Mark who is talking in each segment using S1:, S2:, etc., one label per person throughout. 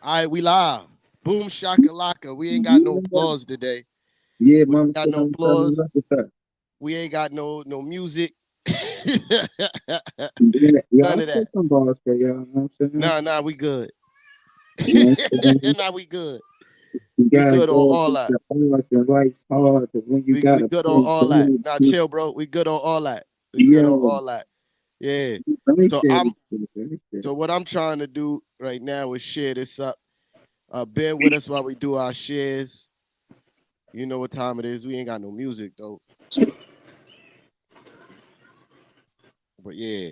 S1: All right, we live. Boom shakalaka. We ain't got no
S2: Yeah,
S1: applause today.
S2: yeah,
S1: We
S2: mama
S1: ain't got
S2: said
S1: no
S2: I'm telling you
S1: applause.
S2: what to say.
S1: We ain't got no music.
S2: Yeah, yeah,
S1: None
S2: I'll
S1: of
S2: spit
S1: that.
S2: some bars for y'all, you know what I'm saying?
S1: Nah, we good.
S2: You know what I'm saying?
S1: Nah, we good.
S2: You
S1: We
S2: gotta
S1: good on
S2: go
S1: all
S2: against
S1: that.
S2: the odds and life's hard, but when you
S1: We
S2: gotta
S1: good on
S2: play
S1: all that.
S2: God,
S1: Now chill, bro. We good on all that. We good on
S2: yo,
S1: all that. Yeah.
S2: let me
S1: So
S2: share
S1: I'm
S2: this shit, let me share
S1: so
S2: it.
S1: what I'm trying to do right now is share this up. Bear with us while we do our shares. You know what time it is. We ain't got no music though. But yeah,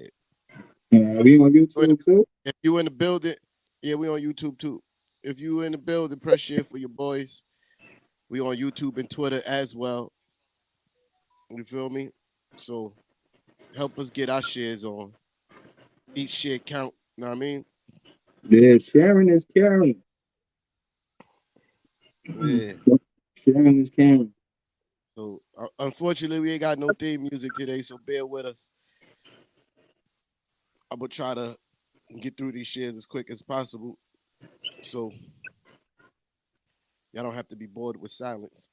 S2: We on
S1: you in the-
S2: YouTube too?
S1: if you in the building, yeah, we on YouTube too. If you in the building, press share for your boys. We on YouTube and Twitter as well. You feel me? So help us get our shares on. Each share count. You know what I mean?
S2: Yeah, sharing is caring.
S1: Yeah.
S2: Sharing is caring.
S1: So unfortunately, we ain't got no theme music today. So bear with us. I'm gonna try to get through these shares as quick as possible. So y'all don't have to be bored with silence.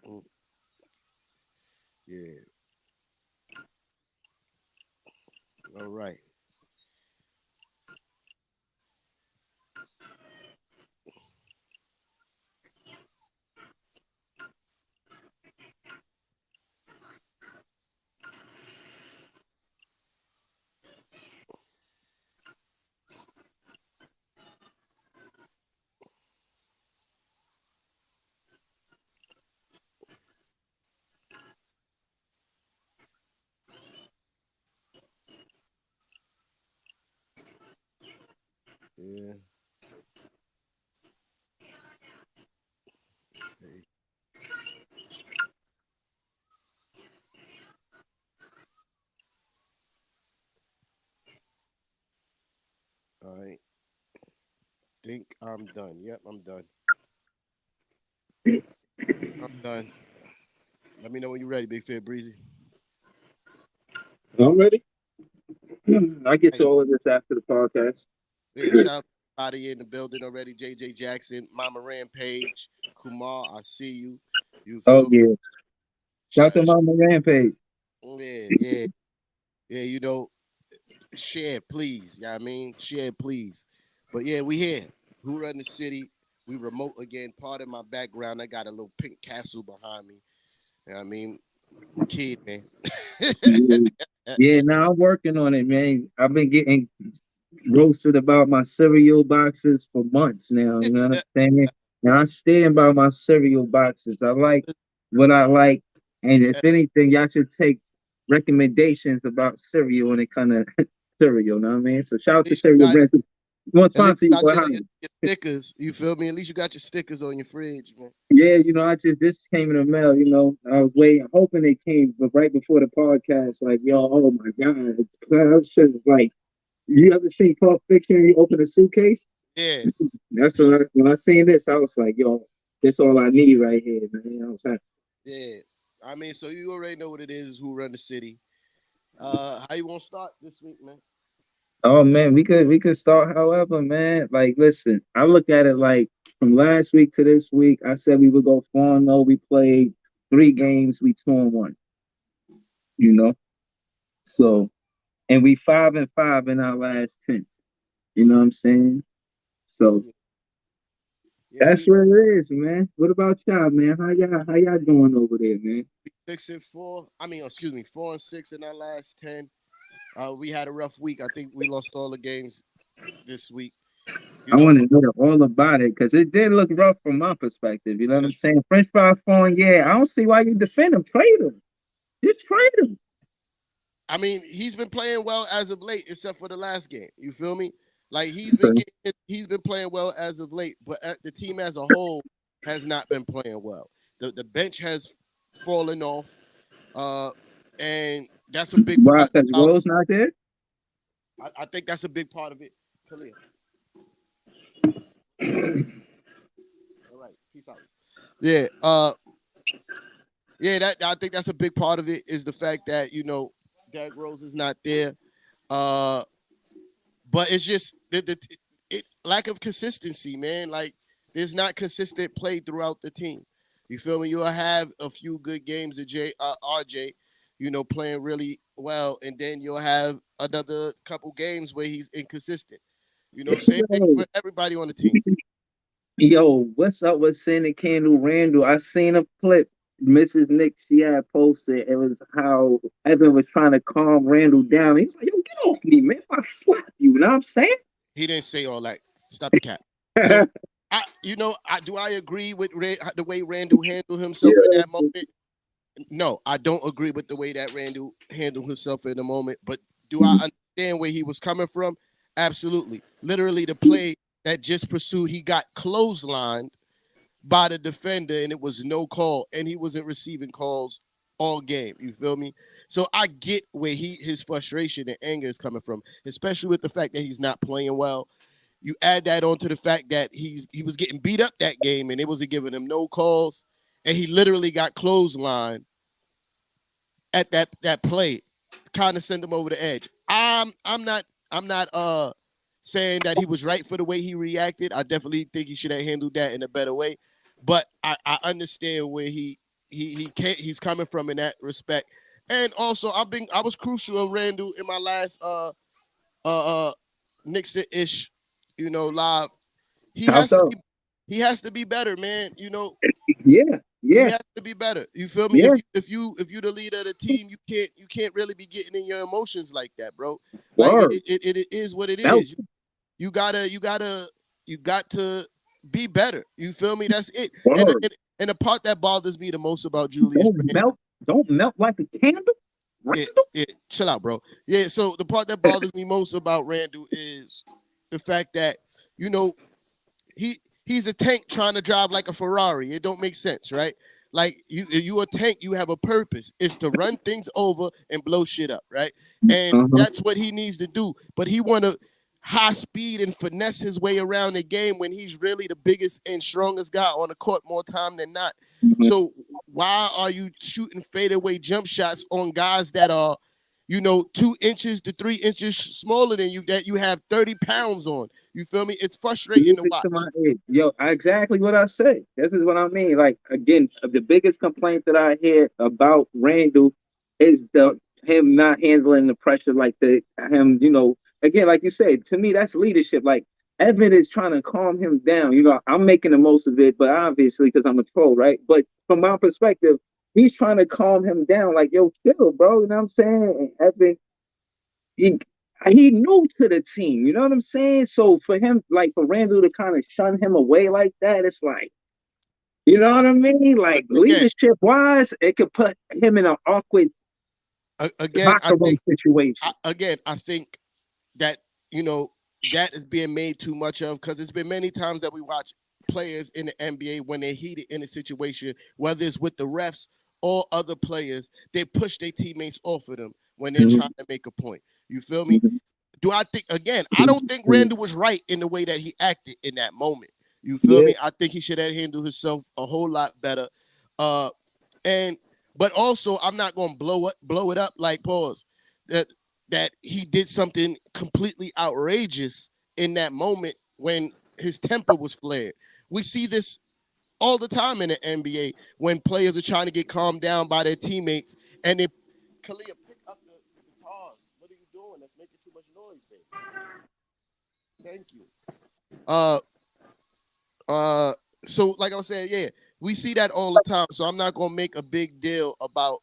S1: Mm, yeah. All right. Yeah. Okay. All right. Think I'm done. Yep, I'm done. I'm done. Let me know when you're ready, Big Fair Breezy.
S2: I'm ready. I get to
S1: Nice.
S2: all of this after the podcast.
S1: Yeah, shout out to everybody in the building already. JJ Jackson, Mama Rampage, Kumar, I see you. You
S2: Oh
S1: feel me?
S2: yeah.
S1: Shout,
S2: Shout to Mama Rampage.
S1: yeah, yeah, yeah. Share, please. Yeah, I mean, share, please. But yeah, we here. Who run the city? We remote again. Part of my background, I got a little pink castle behind me. You know what I mean, I'm a kid, man.
S2: Yeah, yeah, now I'm working on it, man. I've been getting roasted about my cereal boxes for months now. You know what I'm saying? Now I stand by my cereal boxes. I like what I like, and if anything, y'all should take recommendations about cereal when it comes to cereal. You know what I mean? So shout out
S1: At
S2: to
S1: least you
S2: Cereal
S1: got
S2: Brand. Want to
S1: At least
S2: sponsor
S1: you
S2: you
S1: got
S2: for
S1: your stickers. You feel me? At least you got your stickers on your fridge, man.
S2: Yeah, I just this came in the mail. I was waiting, hoping it came, but right before the podcast, like, yo, oh my god, that shit is like, you ever seen Pulp Fiction? You open a suitcase.
S1: Yeah,
S2: That's when I seen this, I was like, yo, this all I need right here, man. I was happy.
S1: yeah. I mean, so you already know what it is. Who run the city? How you want to start this week, man?
S2: Oh man, we could start however, man. Like, listen, I look at it like from last week to this week. I said we would go 4-0. We played 3 games. We 2-1. You know, so and we 5-5 in our last 10. You know what I'm saying? So
S1: Yeah, yeah.
S2: that's what it is, man. What about y'all, man? How y'all doing over there, man?
S1: We 6-4. I mean, excuse me, 4-6 in our last 10. We had a rough week. I think we lost all the games this week. You
S2: I
S1: know,
S2: want to know all about it because it did look rough from my perspective. You know what I'm saying? French fry phone, yeah. I don't see why you defend him. Trade him. Just trade him.
S1: I mean, he's been playing well as of late, except for the last game. You feel me? Like
S2: Okay.
S1: he's been playing well as of late, but the team as a whole has not been playing well. The bench has fallen off, uh, and that's a big
S2: Why?
S1: part.
S2: Because Rose not there?
S1: I think that's a big part of it. Come here. All right, peace out. Yeah. Yeah, that I think that's a big part of it is the fact that Derrick Rose is not there. Uh, but it's just it lack of consistency, man. Like there's not consistent play throughout the team. You feel me? You'll have a few good games of RJ, playing really well, and then you'll have another couple games where he's inconsistent. Same thing
S2: Yo,
S1: for everybody on the team.
S2: yo, what's up with Santa Candle Randall? I seen a clip. Mrs. Nick, she had posted. It was how Evan was trying to calm Randall down. He's like, "Yo, get off me, man! If I slap you, you know what I'm saying?"
S1: He didn't say all that. Stop the cap. So do I agree with the way Randall handled himself in that moment? No, I don't agree with the way that Randall handled himself in the moment. But do I understand where he was coming from? Absolutely. Literally, the play that just pursued, he got clotheslined by the defender, and it was no call, and he wasn't receiving calls all game. You feel me? So I get where his frustration and anger is coming from, especially with the fact that he's not playing well. You add that on to the fact that he was getting beat up that game, and it wasn't giving him no calls, and he literally got clotheslined at that play, kind of send him over the edge. I'm not saying that he was right for the way he reacted. I definitely think he should have handled that in a better way. But I understand where he's coming from in that respect. And also I was crucial of Randall in my last Nixon ish, live. He
S2: How
S1: has to
S2: so?
S1: be he has to be better, man.
S2: Yeah,
S1: He
S2: yeah,
S1: has to be better. You feel me?
S2: yeah.
S1: If you the leader of the team, you can't really be getting in your emotions like that, bro. Like
S2: Word.
S1: it is what it
S2: Melt,
S1: is. You got to be better. You feel me? That's it. And
S2: word.
S1: and, and the part that bothers me the most about Julius
S2: Don't
S1: Randle,
S2: melt. Don't melt like a candle.
S1: yeah,
S2: Randall.
S1: yeah, chill out, bro. Yeah, so the part that bothers me most about Randall is the fact that you know he's a tank trying to drive like a Ferrari. It don't make sense, right? Like you a tank, you have a purpose. It's to run things over and blow shit up, right? And
S2: Uh-huh.
S1: that's what he needs to do. But he wanna high speed and finesse his way around the game when he's really the biggest and strongest guy on the court more time than not. So why are you shooting fadeaway jump shots on guys that are 2 inches to 3 inches smaller than you that you have 30 pounds on? You feel me? It's frustrating to
S2: Music to my
S1: watch.
S2: ears. Yo, exactly what I say. This is what I mean. Like again, the biggest complaint that I hear about Randall is the him not handling the pressure like the him, again, like you said, to me that's leadership. Like Evan is trying to calm him down. I'm making the most of it, but obviously because I'm a troll, right? But from my perspective, he's trying to calm him down, like, yo, chill, bro. You know what I'm saying? And Evan, he he new to the team. You know what I'm saying? So for him, like for Randall to kind of shun him away like that, it's like, you know what I mean? Like
S1: Again,
S2: leadership wise, it could put him in an awkward
S1: again, I
S2: locker room
S1: think
S2: situation.
S1: I think that that is being made too much of because it's been many times that we watch players in the NBA when they're heated in a situation, whether it's with the refs or other players, they push their teammates off of them when they're trying
S2: Mhm,
S1: to make a point. You feel me?
S2: mhm,
S1: Do I think again? I don't think
S2: mhm.
S1: Randall was right in the way that he acted in that moment. You feel
S2: Yeah,
S1: me? I think he should have handled himself a whole lot better. Uh, and but also I'm not gonna blow it up like pause that he did something completely outrageous in that moment when his temper was flared. We see this all the time in the NBA when players are trying to get calmed down by their teammates and they Kalia pick up the guitars. What are you doing? That's making too much noise, baby. Thank you. Uh Uh, so like I was saying, yeah, we see that all the time. So I'm not gonna make a big deal about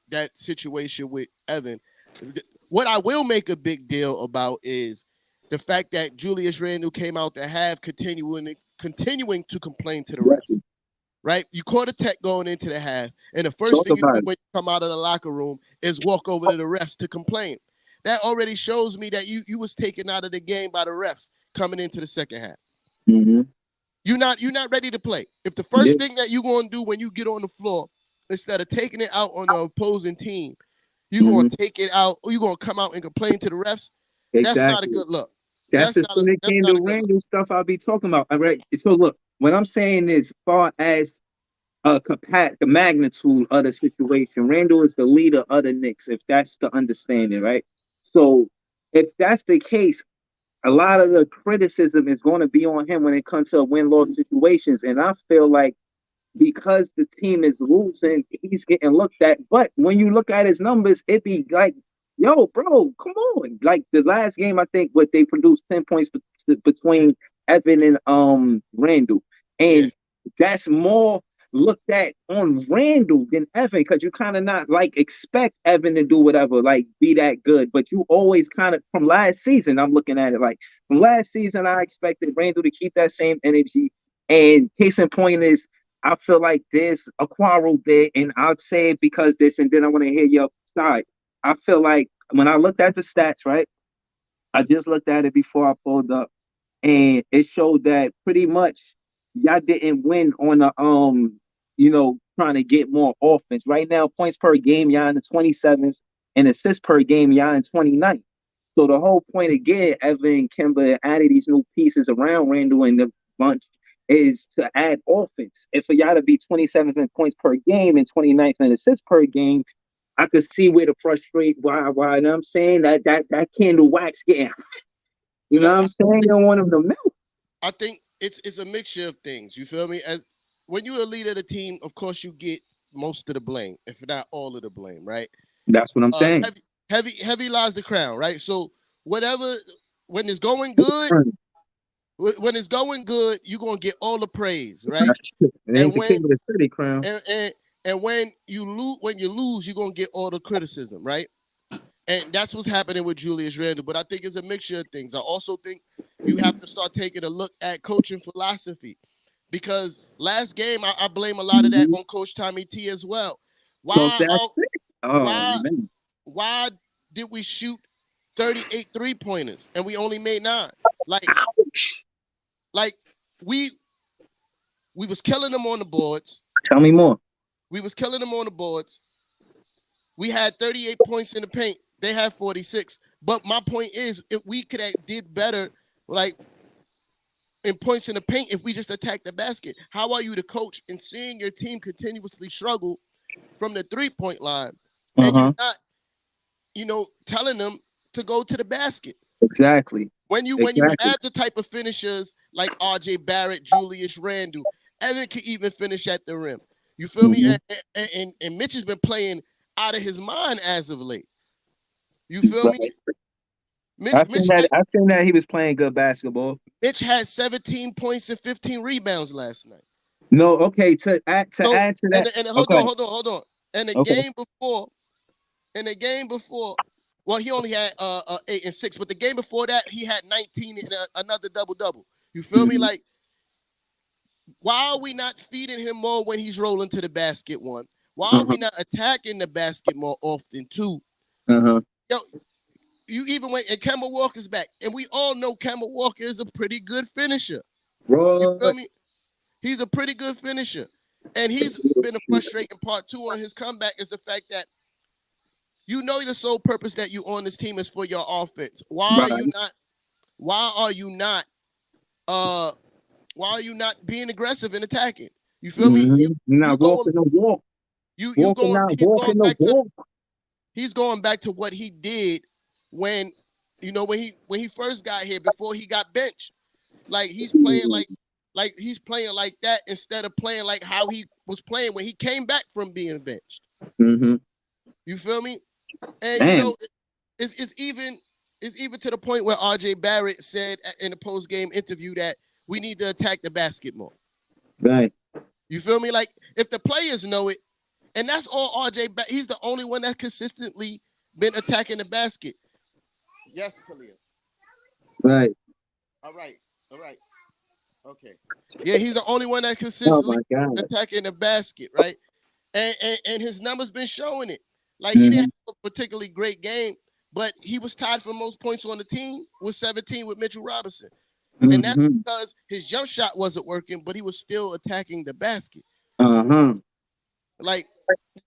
S1: that situation with Evan. What I will make a big deal about is the fact that Julius Randle came out to have continuing to complain to the refs.
S2: definitely.
S1: Right, you caught a tech going into the half, and the first
S2: Talk
S1: thing you
S2: about
S1: do
S2: it.
S1: when you come out of the locker room is walk over to the refs to complain. That already shows me that you was taken out of the game by the refs coming into the second half.
S2: Hmm.
S1: You're not ready to play. If the
S2: Yeah,
S1: first thing that you're gonna do when you get on the floor, instead of taking it out on the opposing team, you're gonna
S2: hmm,
S1: take it out, or you're gonna come out and complain to the refs, that's not a
S2: exactly.
S1: good look.
S2: That's
S1: That's
S2: the
S1: not a
S2: Senate
S1: that's not
S2: Candle
S1: a good look.
S2: Randall stuff I'll be talking about. All right. So look, what I'm saying is far as the magnitude of the situation. Randall is the leader of the Knicks, if that's the understanding, right? So if that's the case, a lot of the criticism is going to be on him when it comes to win-loss situations. And I feel like because the team is losing, he's getting looked at. But when you look at his numbers, it be like, yo, bro, come on. Like the last game, I think what they produced 10 points between Evan and Randall.
S1: Yeah.
S2: And that's more looked at on Randall than Evan, because you kind of not like expect Evan to do whatever, like be that good. But you always kind of from last season, I'm looking at it like from last season, I expected Randall to keep that same energy. And case in point is I feel like there's a quarrel there, and I'll say it because this, and then I want to hear your side. I feel like when I looked at the stats, right? I just looked at it before I pulled up, and it showed that pretty much y'all didn't win on the trying to get more offense. Right now, points per game, y'all in the 27th, and assists per game, y'all in 29th. So the whole point again, Evan and Kimber added these new pieces around Randall and the bunch is to add offense. And for y'all to be 27th in points per game and 29th in assists per game, I could see where the frustrate why you know what I'm saying that candle wax getting hot. You
S1: And
S2: know what I'm saying? You don't want them to melt.
S1: I think it's a mixture of things. You feel me? As when you're a leader of the team, of course you get most of the blame, if not all of the blame, right?
S2: That's what I'm saying.
S1: Heavy lies the crown, right? So whatever when it's going good, when it's going good, you're gonna get all the praise, right?
S2: It ain't
S1: And
S2: the king
S1: when
S2: of the city crown.
S1: and when you lose, you're gonna get all the criticism, right? And that's what's happening with Julius Randle. But I think it's a mixture of things. I also think you have to start taking a look at coaching philosophy. Because last game, I blame a lot of that
S2: Mm-hmm.
S1: on Coach Tommy T as well.
S2: So
S1: Why
S2: that's it. Oh
S1: why
S2: man.
S1: why did we shoot 38 3-pointers and we only made 9? Like like we we was killing them on the boards.
S2: Tell me more.
S1: We was killing them on the boards. We had 38 points in the paint. They had 46. But my point is, if we could have did better, like in points in the paint, if we just attacked the basket. How are you the coach and seeing your team continuously struggle from the 3-point line, and you
S2: Uh-huh.
S1: not, telling them to go to the basket?
S2: Exactly.
S1: When you
S2: Exactly.
S1: have the type of finishers like R.J. Barrett, Julius Randle, Evan can even finish at the rim. You feel me?
S2: Mm-hmm.
S1: And Mitch has been playing out of his mind as of late. You feel me?
S2: Right.
S1: Mitch Mitch
S2: I seen that he was playing good basketball.
S1: Mitch had 17 points and 15 rebounds last night.
S2: No, okay, to
S1: So
S2: add to
S1: and
S2: that.
S1: and hold
S2: Okay.
S1: on, hold on, hold on. And
S2: Okay.
S1: the game before, well, he only had 8 and 6, but the game before that, he had 19 and another double double. You feel me?
S2: Mm-hmm.
S1: Like, why are we not feeding him more when he's rolling to the basket? One, why are
S2: Uh-huh.
S1: we not attacking the basket more often? Two,
S2: Uh-huh.
S1: yo, you even went and Kemba Walker's back, and we all know Kemba Walker is a pretty good finisher. You feel
S2: What?
S1: me? He's a pretty good finisher. And he's been a frustrating part too on his comeback is the fact that the sole purpose that you on this team is for your offense.
S2: Right.
S1: Why are you not uh why are you not being aggressive and attacking? You feel me?
S2: Mm-hmm. You're
S1: You
S2: not
S1: going
S2: walking the walk.
S1: you going
S2: Walking the walk.
S1: he's going back to what he did when when he first got here before he got benched. Like he's playing like that instead of playing like how he was playing when he came back from being benched.
S2: Mm-hmm.
S1: You feel me? And
S2: Damn.
S1: it's even to the point where RJ Barrett said in a post game interview that we need to attack the basket more.
S2: Right.
S1: You feel me? Like if the players know it, and that's all he's the only one that consistently been attacking the basket. Yes, Khalil.
S2: Right.
S1: All right. All right. Okay. Yeah, he's the only one that
S2: Oh
S1: consistently
S2: my God.
S1: attacking the basket, right? And his numbers been showing it. Like he didn't
S2: Mm-hmm.
S1: have a particularly great game, but he was tied for most points on the team with 17 with Mitchell Robinson. And that's
S2: Mm-hmm.
S1: because his jump shot wasn't working, but he was still attacking the basket.
S2: Uh-huh.
S1: Like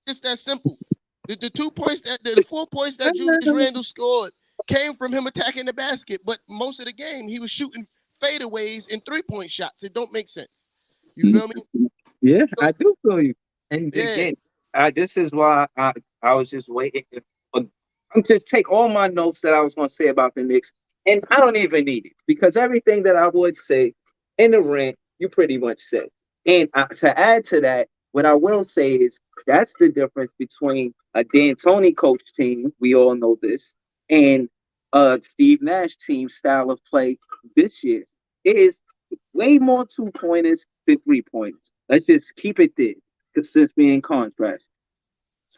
S1: it's that simple. The 2 points the 4 points that Julius Randle scored came from him attacking the basket, but most of the game he was shooting fadeaways and 3-point shots. It don't make sense. You feel me?
S2: Yeah,
S1: So
S2: I do feel you. And
S1: yeah,
S2: again, this is why I was just waiting. I'm just take all my notes that I was going to say about the Knicks, and I don't even need it because everything that I would say in the rant, you pretty much said. And to add to that, what I will say is that's the difference between a D'Antoni coach team. We all know this, and Steve Nash team style of play this year. It is way more 2 pointers than 3 pointers. Let's just keep it there, because since being contrast.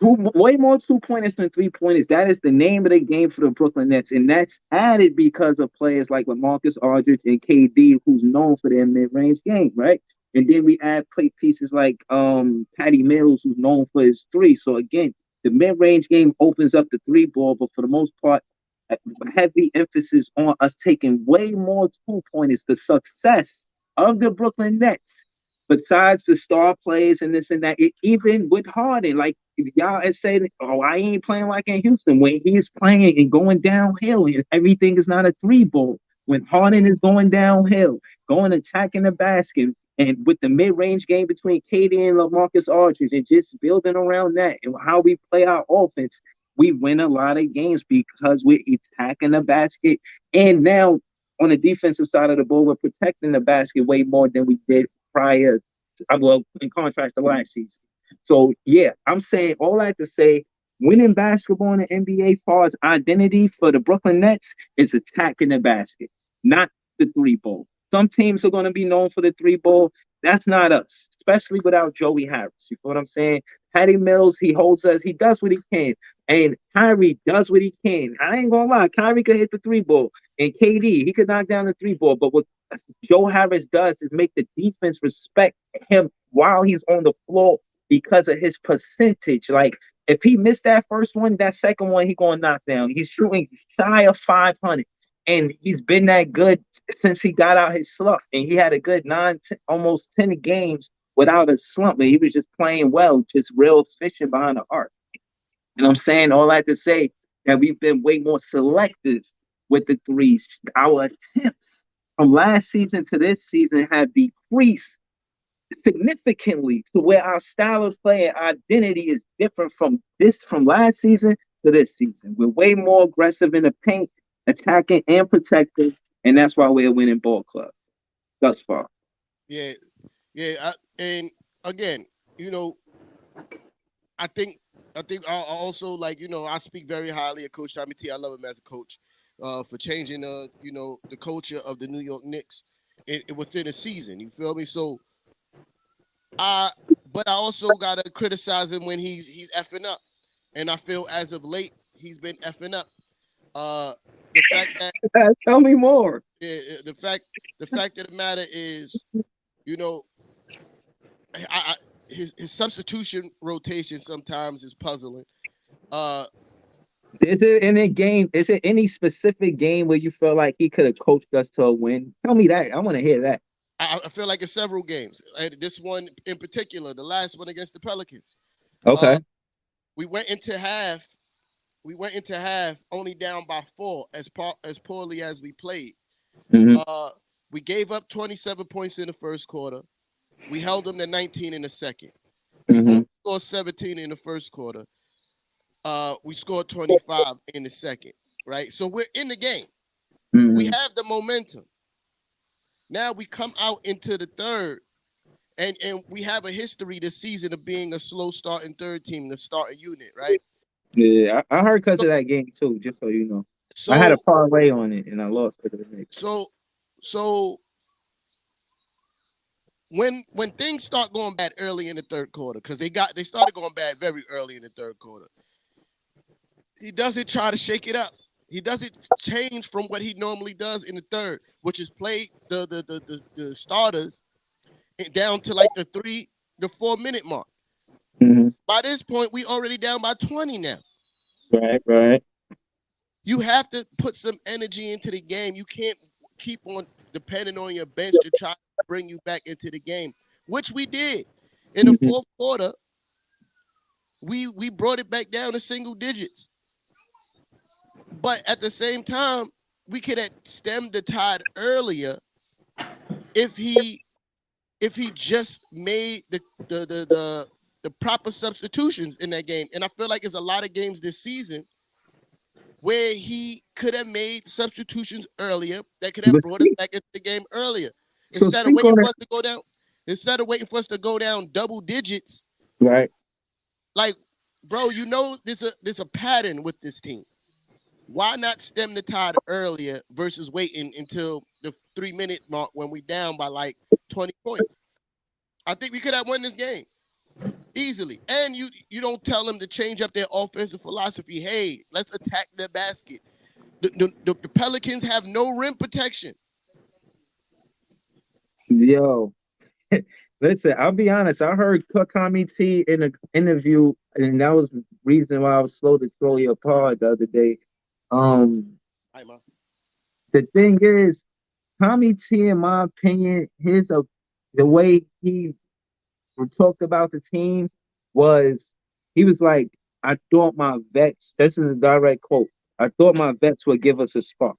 S2: Way more 2 pointers than 3 pointers. That is the name of the game for the Brooklyn Nets, and that's added because of players like Marcus Aldridge and KD, who's known for their mid-range game, right? And then we add play pieces like Patty Mills, who's known for his three. So again, the mid-range game opens up the three ball, but for the most part, heavy emphasis on us taking way more 2 pointers. The success of the Brooklyn Nets, besides the star players and this and that, even with Harden, like y'all is saying, oh, I ain't playing like in Houston when he's playing and going downhill and everything is not a three ball. When Harden is going downhill, going attacking the basket, and with the mid range game between KD and LaMarcus Aldridge, and just building around that and how we play our offense, we win a lot of games because we're attacking the basket. And now on the defensive side of the ball, we're protecting the basket way more than we did prior. Well, in contrast to last season. So yeah, I'm saying all I have to say. Winning basketball in the NBA, far as identity for the Brooklyn Nets, is attacking the basket, not the three ball. Some teams are going to be known for the three ball. That's not us, especially without Joey Harris. You know what I'm saying? Patty Mills, he holds us. He does what he can. And Kyrie does what he can. I ain't gonna lie, Kyrie could hit the three ball, and KD he could knock down the three ball. But what Joe Harris does is make the defense respect him while he's on the floor because of his percentage. Like if he missed that first one, that second one he gonna knock down. He's shooting shy of 500, and he's been that good since he got out his slump. And he had a good almost 10 games without a slump. And he was just playing well, just real efficient behind the arc. And I'm saying all that to say that we've been way more selective with the threes. Our attempts from last season to this season have decreased significantly to where our style of play and identity is different from last season to this season. We're way more aggressive in the paint, attacking and protecting, and that's why we're a winning ball club thus far.
S1: yeah, yeah. And again, you know, I think I also like I speak very highly of Coach Tommy T. I love him as a coach, for changing the culture of the New York Knicks within a season. You feel me? So I but I also gotta criticize him when he's effing up, and I feel as of late he's been effing up. Uh, the fact that
S2: Tell me more.
S1: the fact of the matter is, you know, his substitution rotation sometimes is puzzling. Uh,
S2: Is it any game? Is it any specific game where you feel like he could have coached us to a win? Tell me that. I want to hear that.
S1: I feel like it's several games. And this one in particular, the last one against the Pelicans. Uh,
S2: Okay.
S1: we went into half. We went into half only down by 4 as poorly as we played.
S2: Mm-hmm.
S1: Uh, we gave up 27 points in the first quarter. We held them to 19 in the second. We
S2: Mm-hmm.
S1: only scored 17 in the first quarter. We scored 25 in the second. Right, so we're in the game. We
S2: Mm-hmm.
S1: have the momentum. Now we come out into the third, and we have a history this season of being a slow starting third team, the starting unit, right?
S2: Yeah, I heard because
S1: So,
S2: of that game too. Just so you know, I had a
S1: so,
S2: parlay on it and I lost because of the Knicks.
S1: so, so when things start going bad early in the third quarter, because they started going bad very early in the third quarter, he doesn't try to shake it up. He doesn't change from what he normally does in the third, which is play the starters down to like the 4 minute mark.
S2: Mm-hmm.
S1: By this point, we already down by 20 now.
S2: Right, right.
S1: You have to put some energy into the game. You can't keep on depending on your bench to try to bring you back into the game, which we did. In the
S2: Mm-hmm.
S1: fourth quarter, we brought it back down to single digits. But at the same time, we could have stemmed the tide earlier if he if he just made the proper substitutions in that game. And I feel like there's a lot of games this season where he could have made substitutions earlier that could have
S2: But
S1: brought us
S2: speak,
S1: back into the game earlier.
S2: so
S1: Instead of
S2: speak
S1: waiting
S2: on
S1: for
S2: that,
S1: us to go down, instead of waiting for us to go down double digits,
S2: right?
S1: like, bro, you know there's a pattern with this team. Why not stem the tide earlier versus waiting until the 3 minute mark when we down by like 20 points? I think we could have won this game easily. And you don't tell them to change up their offensive philosophy. Hey, let's attack the basket. The Pelicans have no rim protection.
S2: Yo, listen, I'll be honest. I heard Tommy T in an interview, and that was the reason why I was slow to throw you apart the other day. Um,
S1: Right, man.
S2: the thing is, Tommy T, in my opinion, the way he talked about the team was he was like, I thought my vets, this is a direct quote, I thought my vets would give us a spark.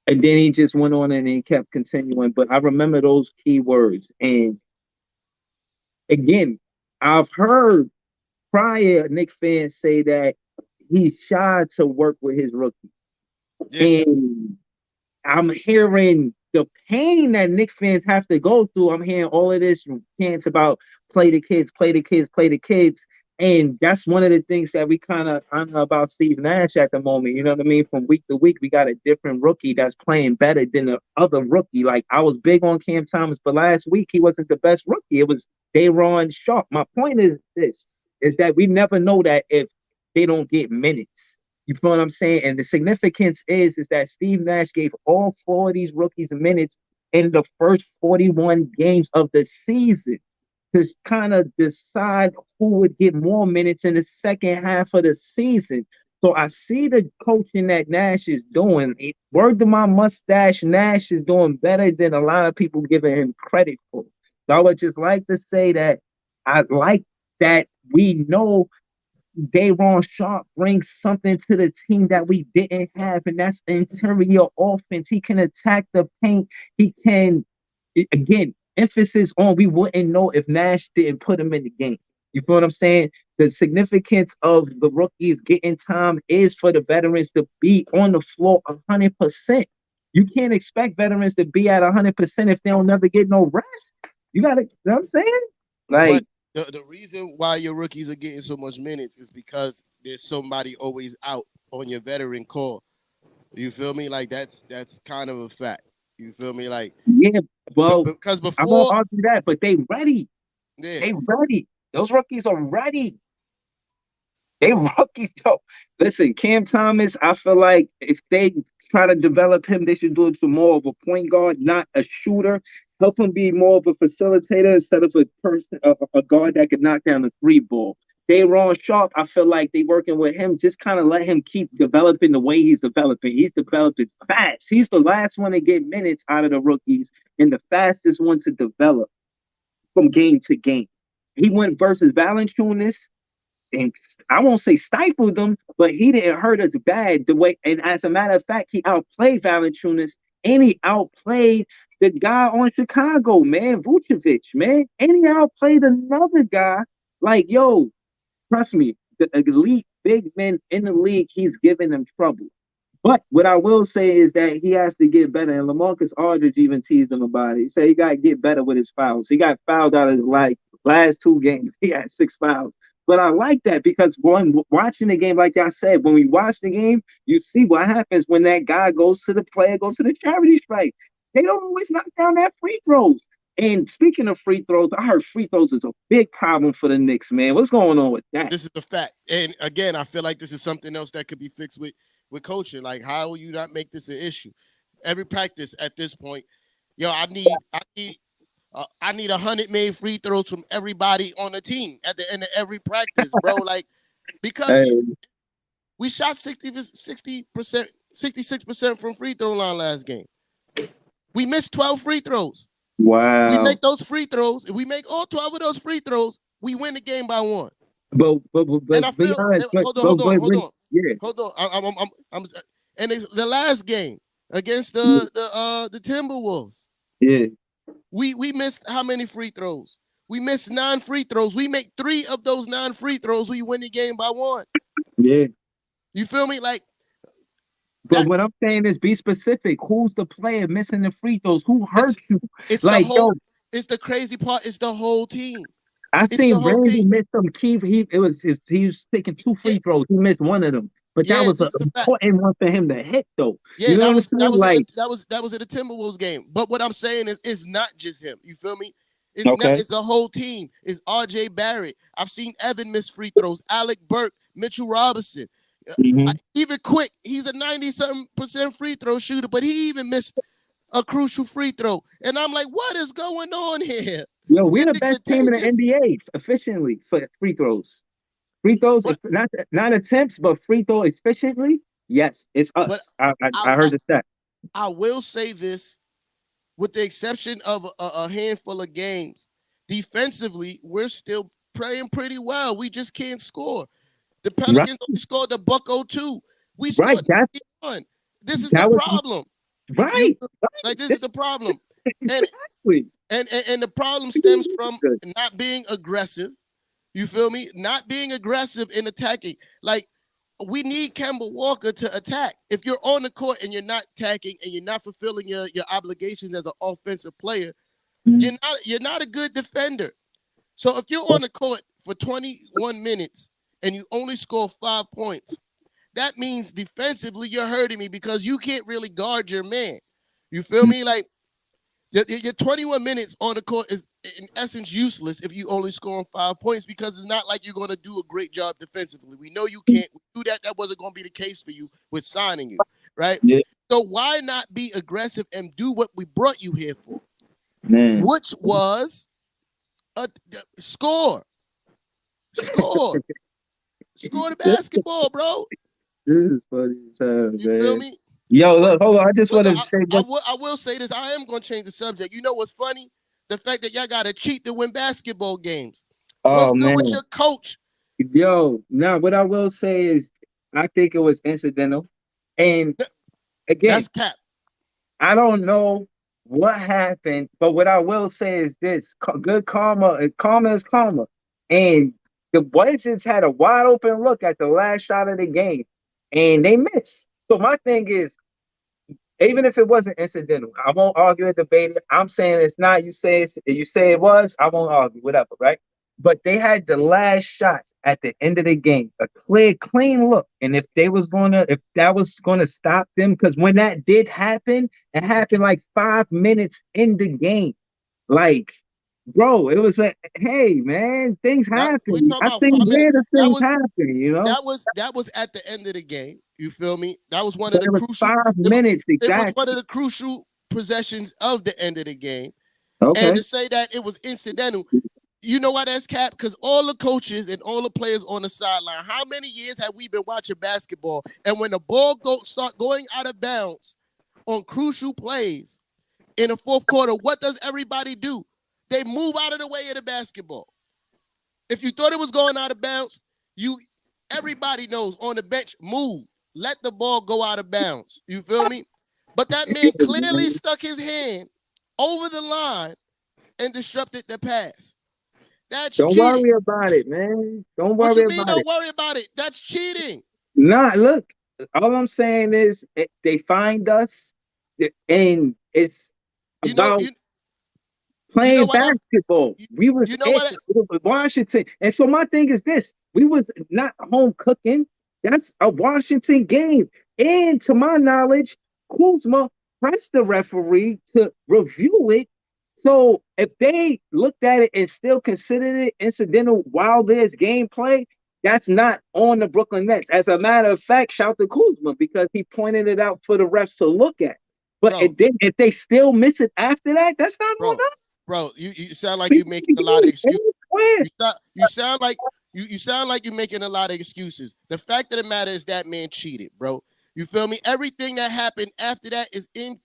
S2: And then he just went on and he kept continuing. But I remember those key words. And again, I've heard prior Nick fans say that he's shy to work with his rookie.
S1: Yeah.
S2: And I'm hearing the pain that Knicks fans have to go through. I'm hearing all of this chants about play the kids, play the kids, play the kids. And that's one of the things that we kind of honor about Steve Nash at the moment. You know what I mean? From week to week, we got a different rookie that's playing better than the other rookie. Like I was big on Cam Thomas, but last week he wasn't the best rookie. It was Dayron Sharp. My point is this: is that we never know that if they don't get minutes. You feel what I'm saying? And the significance is that Steve Nash gave all four of these rookies minutes in the first 41 games of the season to kind of decide who would get more minutes in the second half of the season. So I see the coaching that Nash is doing. Word to my mustache, Nash is doing better than a lot of people giving him credit for. So I would just like to say that I like that we know Dayron Sharp brings something to the team that we didn't have, and that's interior offense. He can attack the paint. He can, again, emphasis on we wouldn't know if Nash didn't put him in the game. You feel what I'm saying? The significance of the rookies getting time is for the veterans to be on the floor 100%. You can't expect veterans to be at 100% if they don't never get no rest. You got to, you know what I'm saying?
S1: But
S2: Like,
S1: the reason why your rookies are getting so much minutes is because there's somebody always out on your veteran core. You feel me? Like that's kind of a fact. You feel me? Like,
S2: yeah,
S1: but
S2: well,
S1: because
S2: I won't
S1: before,
S2: argue that, but they ready.
S1: yeah,
S2: They ready. Those rookies are ready. They rookies, though. Listen, Cam Thomas, I feel like if they try to develop him, they should do it to more of a point guard, not a shooter. Help him be more of a facilitator instead of a person, a guard that could knock down the three ball. Ron Sharp, I feel like they working with him. Just kind of let him keep developing the way he's developing. He's developing fast. He's the last one to get minutes out of the rookies and the fastest one to develop from game to game. He went versus Valanciunas and I won't say stifled them, but he didn't hurt us bad the way. And as a matter of fact, he outplayed Valanciunas and he outplayed the guy on Chicago, man, Vucevic, man, and he outplayed another guy. Like, yo, trust me, the elite big men in the league, he's giving them trouble. But what I will say is that he has to get better. And Lamarcus Aldridge even teased him about it. He said he got to get better with his fouls. He got fouled out of his last two games. He had six fouls. But I like that because when watching the game, like I said, when we watch the game, you see what happens when that guy goes to the player, goes to the charity stripe. They don't always knock down that free throws. And speaking of free throws, I heard free throws is a big problem for the Knicks, man. What's going on with that?
S1: this is the fact. And again, I feel like this is something else that could be fixed with coaching. Like, how will you not make this an issue? Every practice at this point, yo, I need 100 made free throws from everybody on the team at the end of every practice, bro. Like, because
S2: Hey,
S1: we shot 60%, 66% from free throw line last game. We missed 12 free throws. We
S2: wow.
S1: make those free throws. If we make all 12 of those free throws, we win the game by one. And I
S2: But be
S1: feel,
S2: honest,
S1: hold on, hold on, hold on, hold on. I'm and the last game against the Timberwolves,
S2: yeah.
S1: We missed how many free throws? We missed 9 free throws. We make 3 of those 9 free throws. We win the game by 1.
S2: Yeah.
S1: You feel me? Like
S2: But
S1: that.
S2: what I'm saying is be specific. Who's the player missing the free throws? Who
S1: It's
S2: hurt you?
S1: it's the
S2: Like,
S1: whole.
S2: yo,
S1: It's the crazy part. It's the whole team.
S2: I
S1: It's the
S2: seen
S1: whole
S2: Randy
S1: team.
S2: miss some key. He was taking two
S1: Yeah,
S2: free throws. He missed one of them, but that
S1: yeah.
S2: was an
S1: This is a fact.
S2: important one for him to hit, though. You
S1: Yeah,
S2: know
S1: that
S2: what I'm
S1: was that
S2: saying?
S1: was at
S2: Like,
S1: the Timberwolves game. But what I'm saying is, it's not just him. You feel me? It's not.
S2: okay,
S1: It's the whole team. It's R.J. Barrett. I've seen Evan miss free throws. Alec Burke, Mitchell Robinson,
S2: hmm
S1: even Quick. He's a 90-something% free throw shooter, but he even missed a crucial free throw. And I'm like, what is going on here?
S2: yo, we're
S1: Is
S2: the
S1: it
S2: best team in the
S1: contagious?
S2: NBA efficiently for free throws. Free throws,
S1: But
S2: not attempts, but free throw efficiently. Yes, it's
S1: but
S2: us.
S1: I
S2: I
S1: I,
S2: heard the stat.
S1: I will say this, with the exception of a handful of games, defensively, we're still playing pretty well. We just can't score. The
S2: Right,
S1: Pelicans only scored the buck 02. We
S2: right.
S1: scored
S2: That's
S1: 91. This is the
S2: that was
S1: problem. You
S2: right,
S1: like
S2: right.
S1: this is
S2: This
S1: the problem. And
S2: exactly.
S1: and the problem stems from not being aggressive. You feel me? Not being aggressive in attacking. Like, we need Kemba Walker to attack. If you're on the court and you're not attacking and you're not fulfilling your obligations as an offensive player,
S2: Mhm.
S1: you're not a good defender. So if you're on the court for 21 minutes and you only score 5 points, that means defensively you're hurting me because you can't really guard your man. You feel me? Like, your 21 minutes on the court is in essence useless if you only score 5 points, because it's not like you're going to do a great job defensively. We know you can't do that. That wasn't going to be the case for you with signing you, right?
S2: Yeah,
S1: So why not be aggressive and do what we brought you here for,
S2: man.
S1: which was score, score, score the basketball, bro.
S2: This is funny as hell,
S1: You feel
S2: man.
S1: me?
S2: Yo,
S1: But
S2: look, hold on. I just
S1: but
S2: want to say one.
S1: I will say this. I am going to change the subject. You know what's funny? The fact that y'all got to cheat to win basketball games. What's
S2: Oh
S1: good with
S2: man,
S1: your coach?
S2: yo, now what I will say is, I think it was incidental, and again,
S1: That's cap.
S2: I don't know what happened, but what I will say is this: good karma, karma is karma, and the Wizards had a wide open look at the last shot of the game, and they missed. So my thing is, even if it wasn't incidental, I won't argue and debate it. I'm saying it's not. You say it was. I won't argue. Whatever, right? But they had the last shot at the end of the game, a clear, clean look. And if that was gonna stop them, because when that did happen, it happened like 5 minutes in the game. Like, bro, it was like, hey, man, things
S1: That we
S2: happen.
S1: talking
S2: I
S1: about
S2: think
S1: 5 minutes.
S2: weirder
S1: That
S2: things
S1: was
S2: happen.
S1: that was at the end of the game. You feel me? That was one of
S2: But
S1: the
S2: it was
S1: crucial.
S2: 5 minutes
S1: It was one
S2: exactly.
S1: of the crucial possessions of the end of the game. And
S2: Okay.
S1: to say that it was incidental, you know why that's cap? Because all the coaches and all the players on the sideline, how many years have we been watching basketball? And when the ball start going out of bounds on crucial plays in the fourth quarter, what does everybody do? They move out of the way of the basketball. If you thought it was going out of bounds, you everybody knows on the bench, move. Let the ball go out of bounds. You feel me? But that man clearly stuck his hand over the line and disrupted the pass. That's
S2: Don't
S1: cheating.
S2: worry about it, man. Don't
S1: What
S2: worry
S1: you mean?
S2: about it.
S1: Don't worry about it. That's cheating.
S2: Nah, look, all I'm saying is they find us, and it's
S1: You know,
S2: about
S1: you know
S2: playing
S1: what?
S2: basketball.
S1: You,
S2: We was
S1: you know
S2: it
S1: what?
S2: with Washington. And so my thing is this: we was not home cooking. That's a Washington game. And to my knowledge, Kuzma pressed the referee to review it. So if they looked at it and still considered it incidental while there's gameplay, that's not on the Brooklyn Nets. As a matter of fact, shout to Kuzma because he pointed it out for the refs to look at. But
S1: Bro,
S2: if they still miss it after that, that's not on
S1: bro,
S2: us.
S1: bro, you sound like
S2: We
S1: you're making a lot of excuses.
S2: swear.
S1: You sound like you sound like you're making a lot of excuses. The fact of the matter is that man cheated, bro. You feel me? Everything that happened after that is in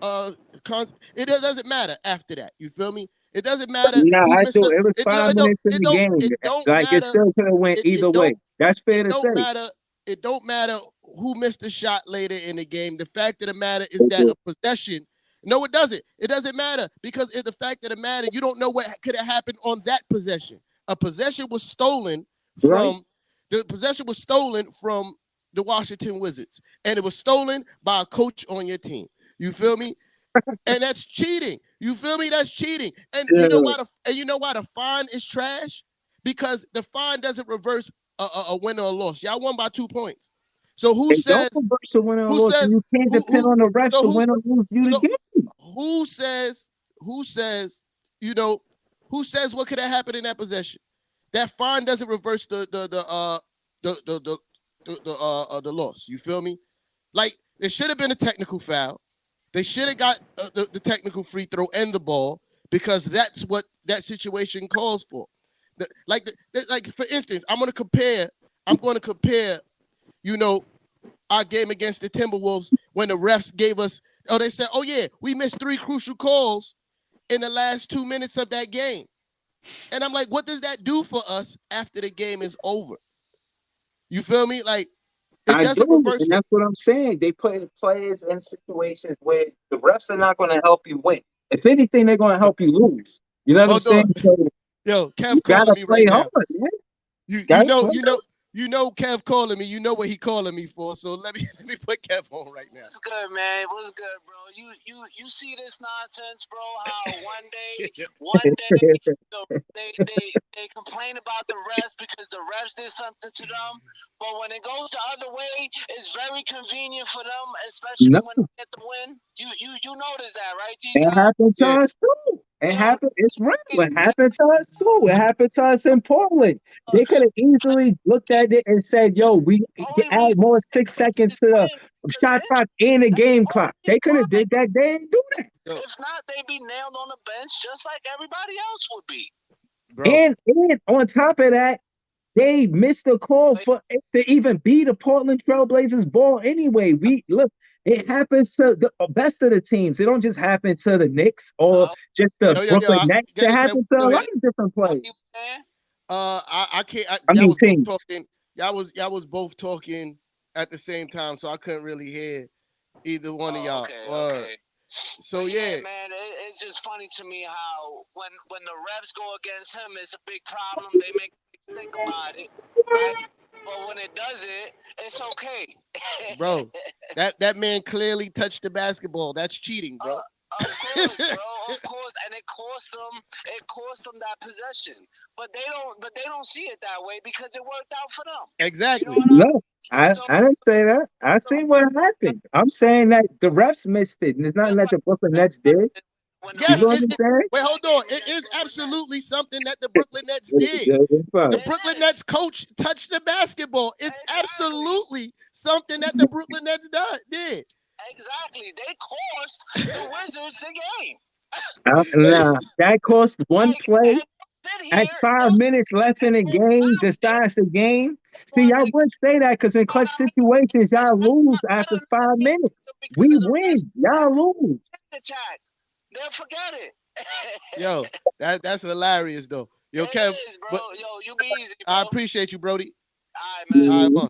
S1: it doesn't matter after that. You feel me? It doesn't matter
S2: Nah,
S1: who
S2: I
S1: missed
S2: do.
S1: the
S2: It was 5 minutes in the game.
S1: it don't
S2: Like it
S1: matter.
S2: still could have went
S1: It
S2: either way.
S1: don't
S2: That's fair
S1: it
S2: to
S1: don't
S2: say.
S1: matter. It don't matter who missed the shot later in the game. The fact of the matter is that
S2: Okay.
S1: a possession No, it doesn't. It doesn't matter because it's the fact of the matter, you don't know what could have happened on that possession. A possession was stolen
S2: right?
S1: from the possession was stolen from the Washington Wizards, and it was stolen by a coach on your team. You feel me? And that's cheating. You feel me? That's cheating. And you know
S2: Yeah.
S1: why the fine is trash? Because the fine doesn't reverse a win or a loss. Y'all won by 2 points. So who
S2: They don't
S1: says
S2: reverse a win or
S1: who
S2: loss, and
S1: says
S2: you can't depend
S1: who
S2: on the refs
S1: so
S2: to
S1: who
S2: win or lose you the
S1: so
S2: game.
S1: who says who says you know who says what could have happened in that possession? That fine doesn't reverse the loss. You feel me? Like there should have been a technical foul. They should have got the technical free throw and the ball because that's what that situation calls for. Like for instance, I'm going to compare. You know, our game against the Timberwolves when the refs gave us. Oh, they said, oh yeah, we missed 3 crucial calls in the last 2 minutes of that game. And I'm like, what does that do for us after the game is over? You feel me? Like, it
S2: I
S1: doesn't
S2: do,
S1: reverse
S2: and
S1: it.
S2: that's what I'm saying. They put players in situations where the refs are not going to help you win. If anything, they're going to help you lose. You know what I'm
S1: Hold on.
S2: saying? So
S1: Yo,
S2: you
S1: Kev calling
S2: gotta
S1: me
S2: play
S1: right
S2: hard,
S1: now.
S2: man.
S1: You you
S2: Gotta
S1: know,
S2: play
S1: you know, you know Kev calling me. You know what he calling me for. So let me let me put Kev on right now.
S3: What's good, man? What's good, bro? You see this nonsense, bro? How one day, they complain about the refs because the refs did something to them, but when it goes the other way, it's very convenient for them, especially
S2: No,
S3: when they get the win. You notice that, right, T
S2: it
S3: Top?
S2: happened to
S1: Yeah.
S2: us too. It
S3: You know,
S2: happened. It's real.
S3: it's
S2: It happened to us too. It happened to us in Portland. They could have easily looked at it and said, "Yo, we
S3: only
S2: add
S3: reason
S2: more 6 seconds
S3: is
S2: to the
S3: win because
S2: shot
S3: it.
S2: clock and the
S3: That's
S2: game
S3: the
S2: clock."
S3: only
S2: They could have
S3: why.
S2: did that. They didn't do that.
S1: Yo,
S3: If not, they'd be nailed on the bench just like everybody else would be.
S1: bro.
S2: And on top of that, they missed a call
S3: Like,
S2: for it to even be the Portland Trailblazers ball anyway. We look, it happens to the best of the teams. It don't just happen to the Knicks or
S3: uh,
S2: just the
S1: Yo.
S2: Brooklyn Nets.
S1: Go
S2: It
S1: ahead, Kev.
S2: happens to a
S1: Go
S2: lot
S1: ahead.
S2: of different
S3: what you
S2: players.
S3: saying?
S1: I can't.
S2: I
S1: Y'all
S2: mean
S1: was both
S2: teams.
S1: talking. Y'all was both talking at the same time, so I couldn't really hear either one of
S3: Oh,
S1: y'all.
S3: okay,
S1: Word.
S3: okay.
S1: So
S3: But yeah,
S1: yeah,
S3: man, it's just funny to me how when the refs go against him, it's a big problem. They make me think about it, right? But when it does it, it's okay.
S1: bro, that man clearly touched the basketball. That's cheating, bro.
S3: Of course, bro. Of course, and it cost them. It cost them that possession. But they don't. But they don't see it that way because it worked out for them. You know
S1: Exactly.
S3: what I
S2: No,
S3: mean? So,
S2: I didn't say that. I
S3: so
S2: seen what happened. I'm saying that the refs missed it, and it's nothing
S3: just
S2: that
S3: like
S2: the Brooklyn Nets did.
S3: when the
S2: You
S1: Yes.
S2: know
S3: refs
S2: what
S1: It,
S2: I'm
S1: it,
S2: saying?
S1: wait,
S3: in
S1: hold
S3: that
S1: on.
S3: game
S1: It
S3: against
S1: is
S3: Brooklyn Nets,
S1: absolutely something that the Brooklyn Nets did. The
S3: it
S1: Brooklyn
S3: is
S1: Nets coach touched the basketball. It's
S3: exactly.
S1: absolutely something that the Brooklyn Nets did.
S3: Exactly. They cost the Wizards the game.
S2: Nah, that cost one
S3: Like,
S2: play
S3: and sit
S2: at
S3: here,
S2: five
S3: they'll
S2: minutes left in the
S3: sit
S2: game,
S3: about it,
S2: decides the game. See,
S3: but
S2: y'all
S3: like,
S2: would say that because in
S3: but
S2: clutch
S3: I
S2: situations, y'all lose
S3: I
S2: after
S3: don't know
S2: 5 minutes.
S3: because
S2: We
S3: of the refs
S2: win, y'all lose.
S3: attack. They'll forget it.
S1: Yo, that's hilarious though. Yo,
S3: It
S1: Kev,
S3: is, bro.
S1: but
S3: Yo, you be easy, bro.
S1: I
S3: All
S1: appreciate you, Brody.
S3: right, man.
S1: All right,
S2: Mhm.
S1: man.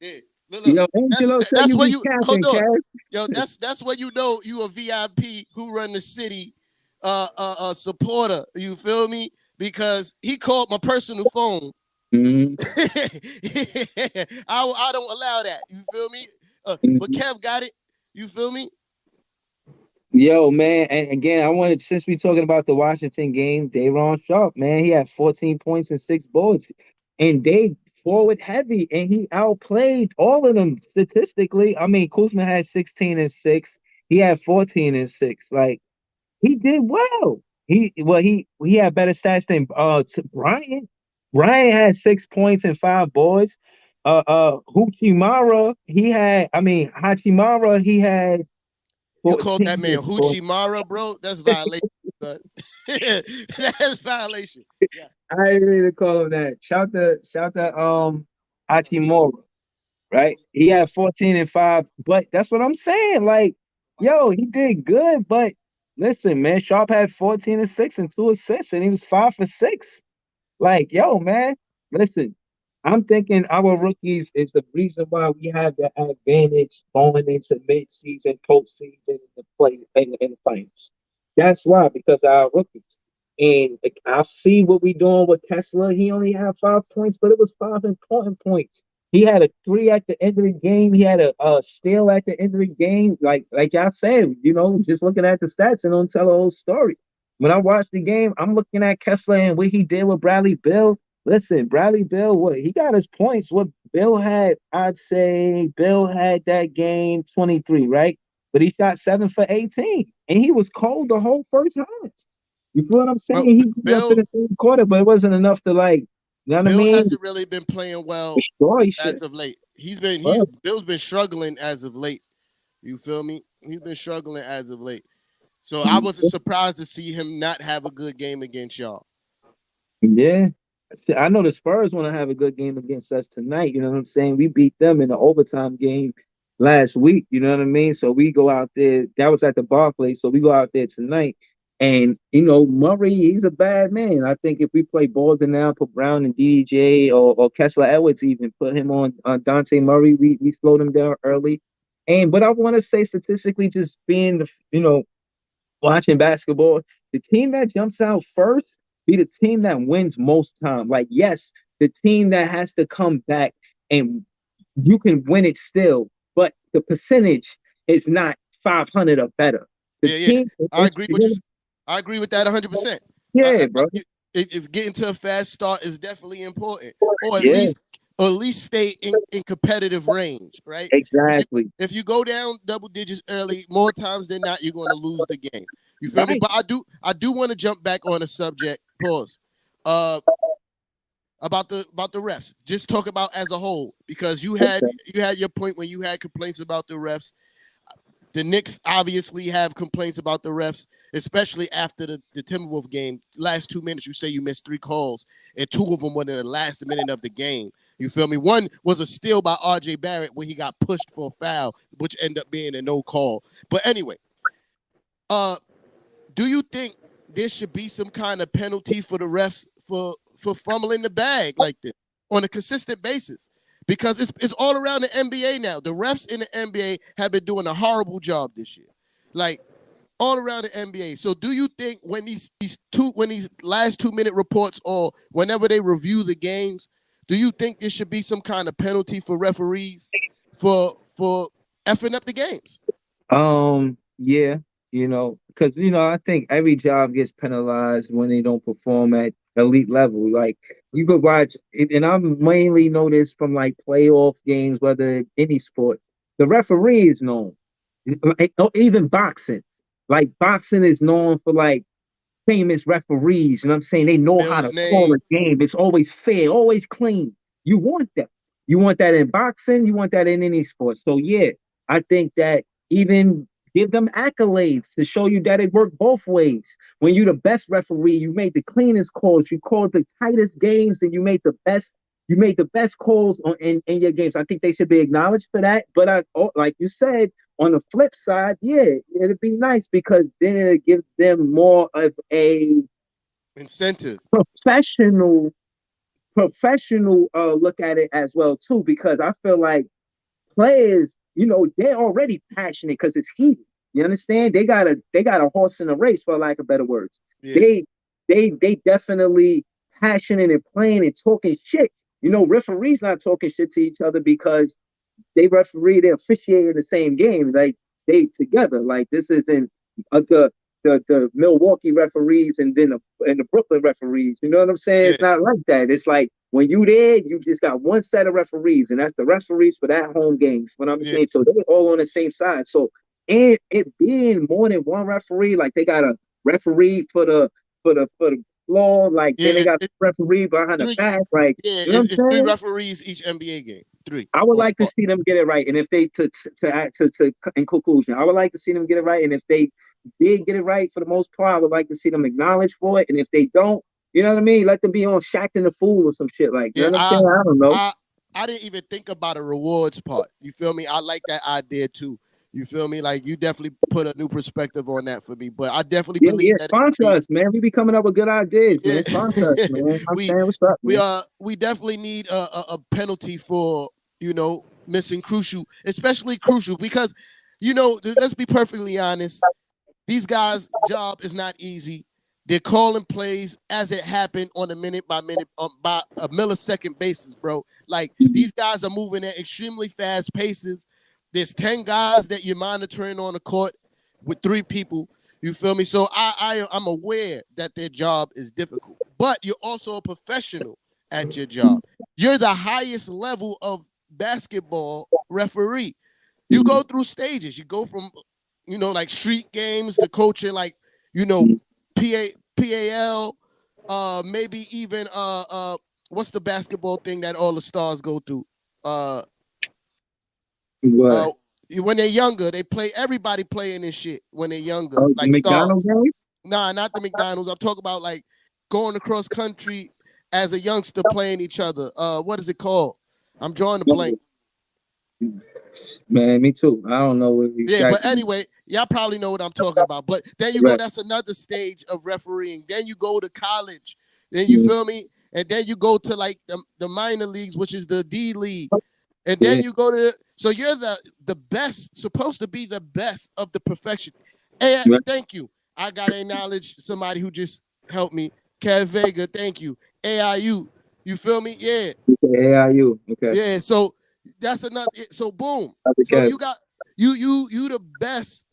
S1: Yeah. Look.
S2: Yo, Angelo said
S1: That's
S2: you
S1: what
S2: be
S1: you hold
S2: capping,
S1: on.
S2: Cash.
S1: Yo, that's what you know you a VIP who run the city supporter. You feel me? Because he called my personal phone.
S2: Mhm,
S1: I don't allow that. You feel me? But
S2: mhm.
S1: Kev got it. You feel me?
S2: Yo, man, and again, I wanted since we talking about the Washington game, Dayron Sharp, man, he had 14 points and 6 boards, and they forward heavy, and he outplayed all of them statistically. I mean, Kuzma had 16 and 6, he had 14 and 6. Like he did well. He had better stats than Bryant. Bryant had 6 points and 5 boards. Huchimara, he had. I mean, Hachimara, he had
S1: You called that
S2: 14
S1: man
S2: and 4.
S1: Hoochie Mara, bro? That's violation, son. That's violation. Yeah.
S2: I didn't mean to call him that. Shout to Hachimura, right? He had 14 and 5, but that's what I'm saying. Like, yo, he did good, but listen, man, Sharp had 14 and 6 and 2 assists, and he was 5 for 6. Like, yo, man, listen, I'm thinking our rookies is the reason why we have the advantage going into mid-season, postseason, in the play in the finals. That's why, because our rookies. And like, I've seen what we doing with Tesla. He only had 5 points, but it was five important points. He had a three at the end of the game. He had a steal at the end of the game. Like I said, just looking at the stats and don't tell the whole story. When I watched the game, I'm looking at Kessler and what he did with Bradley Bill. Listen, Bradley Bill, what he got his points. What Bill had, I'd say Bill had that game 23, right? But he shot 7 for 18, and he was cold the whole first half. You feel what I'm saying?
S1: Well,
S2: He beat us in
S1: Bill
S2: the third quarter, but it wasn't enough to you know what I
S1: Bill
S2: mean?
S1: hasn't really been playing well
S2: Destroy shit.
S1: as of late.
S2: Well,
S1: Bill's been struggling as of late. You feel me? He's been struggling as of late. So I wasn't surprised to see him not have a good game against y'all.
S2: yeah. I know the Spurs want to have a good game against us tonight. You know what I'm saying? We beat them in the overtime game last week. You know what I mean? So we go out there. That was at the Barclays. So we go out there tonight. And, Murray, he's a bad man. I think if we play Boston now, put Brown and DJ or Kessler Edwards, even put him on Dante Murray, we slowed him down early. But I want to say statistically, just being watching basketball, the team that jumps out first be the team that wins most time. Like, yes, the team that has to come back and you can win it still, but the percentage is not 500 or better. The
S1: Yeah, yeah.
S2: team
S1: I
S2: is,
S1: agree with you. I agree with that 100%.
S2: yeah, bro.
S1: If getting to a fast start is definitely important, or
S2: Yeah,
S1: at least stay in competitive range, right? If you
S2: exactly.
S1: if you go down double digits early, more times than not, you're going to lose the game. You feel me?
S2: Right.
S1: But I do want to jump back on a subject. Pause. Uh, about the refs. Just talk about as a whole because you had your point when you had complaints about the refs. The Knicks obviously have complaints about the refs, especially after the Timberwolf game. Last 2 minutes, you say you missed 3 calls, and 2 of them were in the last minute of the game. You feel me? One was a steal by R.J. Barrett where he got pushed for a foul, which ended up being a no call. But anyway, uh, do you think there should be some kind of penalty for the refs for fumbling the bag like this on a consistent basis? Because it's all around the NBA now. The refs in the NBA have been doing a horrible job this year. Like all around the NBA. So do you think when these last 2 minute reports or whenever they review the games, do you think there should be some kind of penalty for referees for effing up the games?
S2: Yeah, because I think every job gets penalized when they don't perform at elite level. Like you could watch, and I mainly know this from like playoff games, whether any sport. The referee is known, like, even boxing. Like boxing is known for like famous referees. You know what I'm saying? They know how
S1: Bill's
S2: to call a
S1: name.
S2: game. It's always fair, always clean. You want that. You want that in boxing. You want that in any sport. So yeah, I think that even give them accolades to show you that it worked both ways. When you're the best referee, you made the cleanest calls, you called the tightest games, and you made the best calls in your games. I think they should be acknowledged for that. But like you said, on the flip side, yeah, it'd be nice because then it gives them more of a
S1: Incentive.
S2: professional professional look at it as well too. Because I feel like players, they're already passionate because it's heated. You understand? They got a horse in the race, for lack of better words.
S1: Yeah.
S2: They definitely passionate and playing and talking shit. Referees not talking shit to each other because they referee, they officiate in the same game. Like they together. Like this isn't the Milwaukee referees and the Brooklyn referees. You know what I'm saying?
S1: Yeah.
S2: It's not like that. It's like when you there, you just got one set of referees, and that's the referees for that home game. What I'm
S1: Yeah.
S2: saying, so they're all on the same side. So and it being more than one referee, like they got a referee for the floor, like then
S1: Yeah.
S2: they got referee behind the
S1: Three.
S2: back, like
S1: Yeah.
S2: you know what
S1: It's
S2: I'm
S1: three
S2: saying?
S1: referees each NBA game. Three.
S2: I would
S1: On
S2: like to
S1: court.
S2: see them get it right, and if they to in conclusion, I would like to see them get it right, and if they did get it right for the most part, I would like to see them acknowledged for it, and if they don't, you know what I mean, let them be on Shaq and the Fool or some shit like, you know
S1: Yeah.
S2: what I'm
S1: I
S2: saying? I don't know.
S1: I I didn't even think about a rewards part. You feel me? I like that idea too. You feel me? Like you definitely put a new perspective on that for me. But I definitely
S2: Yeah,
S1: believe
S2: yeah.
S1: that
S2: Sponsor us, man. We be coming up with good ideas, man. Sponsor us,
S1: yeah,
S2: man. I'm
S1: we
S2: saying, what's up,
S1: we
S2: man?
S1: we definitely need a penalty for missing crucial, especially crucial because let's be perfectly honest. These guys' job is not easy. They're calling plays as it happened on a minute by minute, by a millisecond basis, bro. Like
S2: Mhm.
S1: these guys are moving at extremely fast paces. There's 10 guys that you're monitoring on the court with 3 people. You feel me? So I'm aware that their job is difficult, but you're also a professional at your job. You're the highest level of basketball referee. You go through stages. You go from like street games to coaching, like you know,
S2: Mhm.
S1: PAL, maybe even what's the basketball thing that all the stars go through? Uh,
S2: What?
S1: uh, when they're younger, they play. Everybody playing this shit when they're younger,
S2: Oh, the
S1: like
S2: McDonald's
S1: stars.
S2: game?
S1: Nah, not the McDonald's. I'm talking about like going across country as a youngster playing each other. What is it called? I'm drawing a blank.
S2: Man, me too. I don't know what
S1: Yeah, but
S2: exactly.
S1: anyway, y'all probably know what I'm talking about. But then you go,
S2: Right.
S1: that's another stage of refereeing. Then you go to college. Then you
S2: Mhm.
S1: feel me? And then you go to like the minor leagues, which is the D League. And then
S2: Yeah.
S1: you go to so you're the best, supposed to be the best of the perfection. Hey,
S2: Right.
S1: thank you. I gotta acknowledge somebody who just helped me. Kev Vega, thank you. AIU. You feel me? Yeah.
S2: Okay, AIU. Okay.
S1: Yeah. So that's another so boom.
S2: That's
S1: So
S2: okay.
S1: you got you the best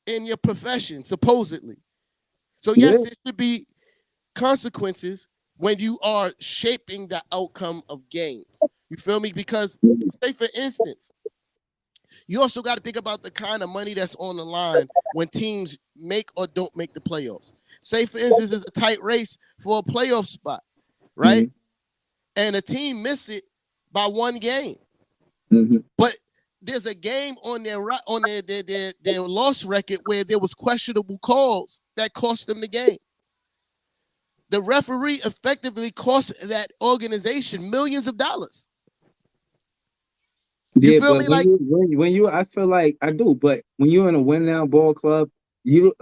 S1: in your profession, supposedly. So yes,
S2: Yeah.
S1: there should be consequences when you are shaping the outcome of games. You feel me? Because say for instance, you also got to think about the kind of money that's on the line when teams make or don't make the playoffs. Say for instance, it's a tight race for a playoff spot, right?
S2: Mm-hmm.
S1: And a team miss it by 1 game.
S2: Mm-hmm.
S1: But there's a game on their loss record where there was questionable calls that cost them the game. The referee effectively cost that organization millions of dollars. You
S2: Yeah,
S1: feel
S2: but
S1: me? Like,
S2: I feel like I do, but when you're in a win now ball club, you're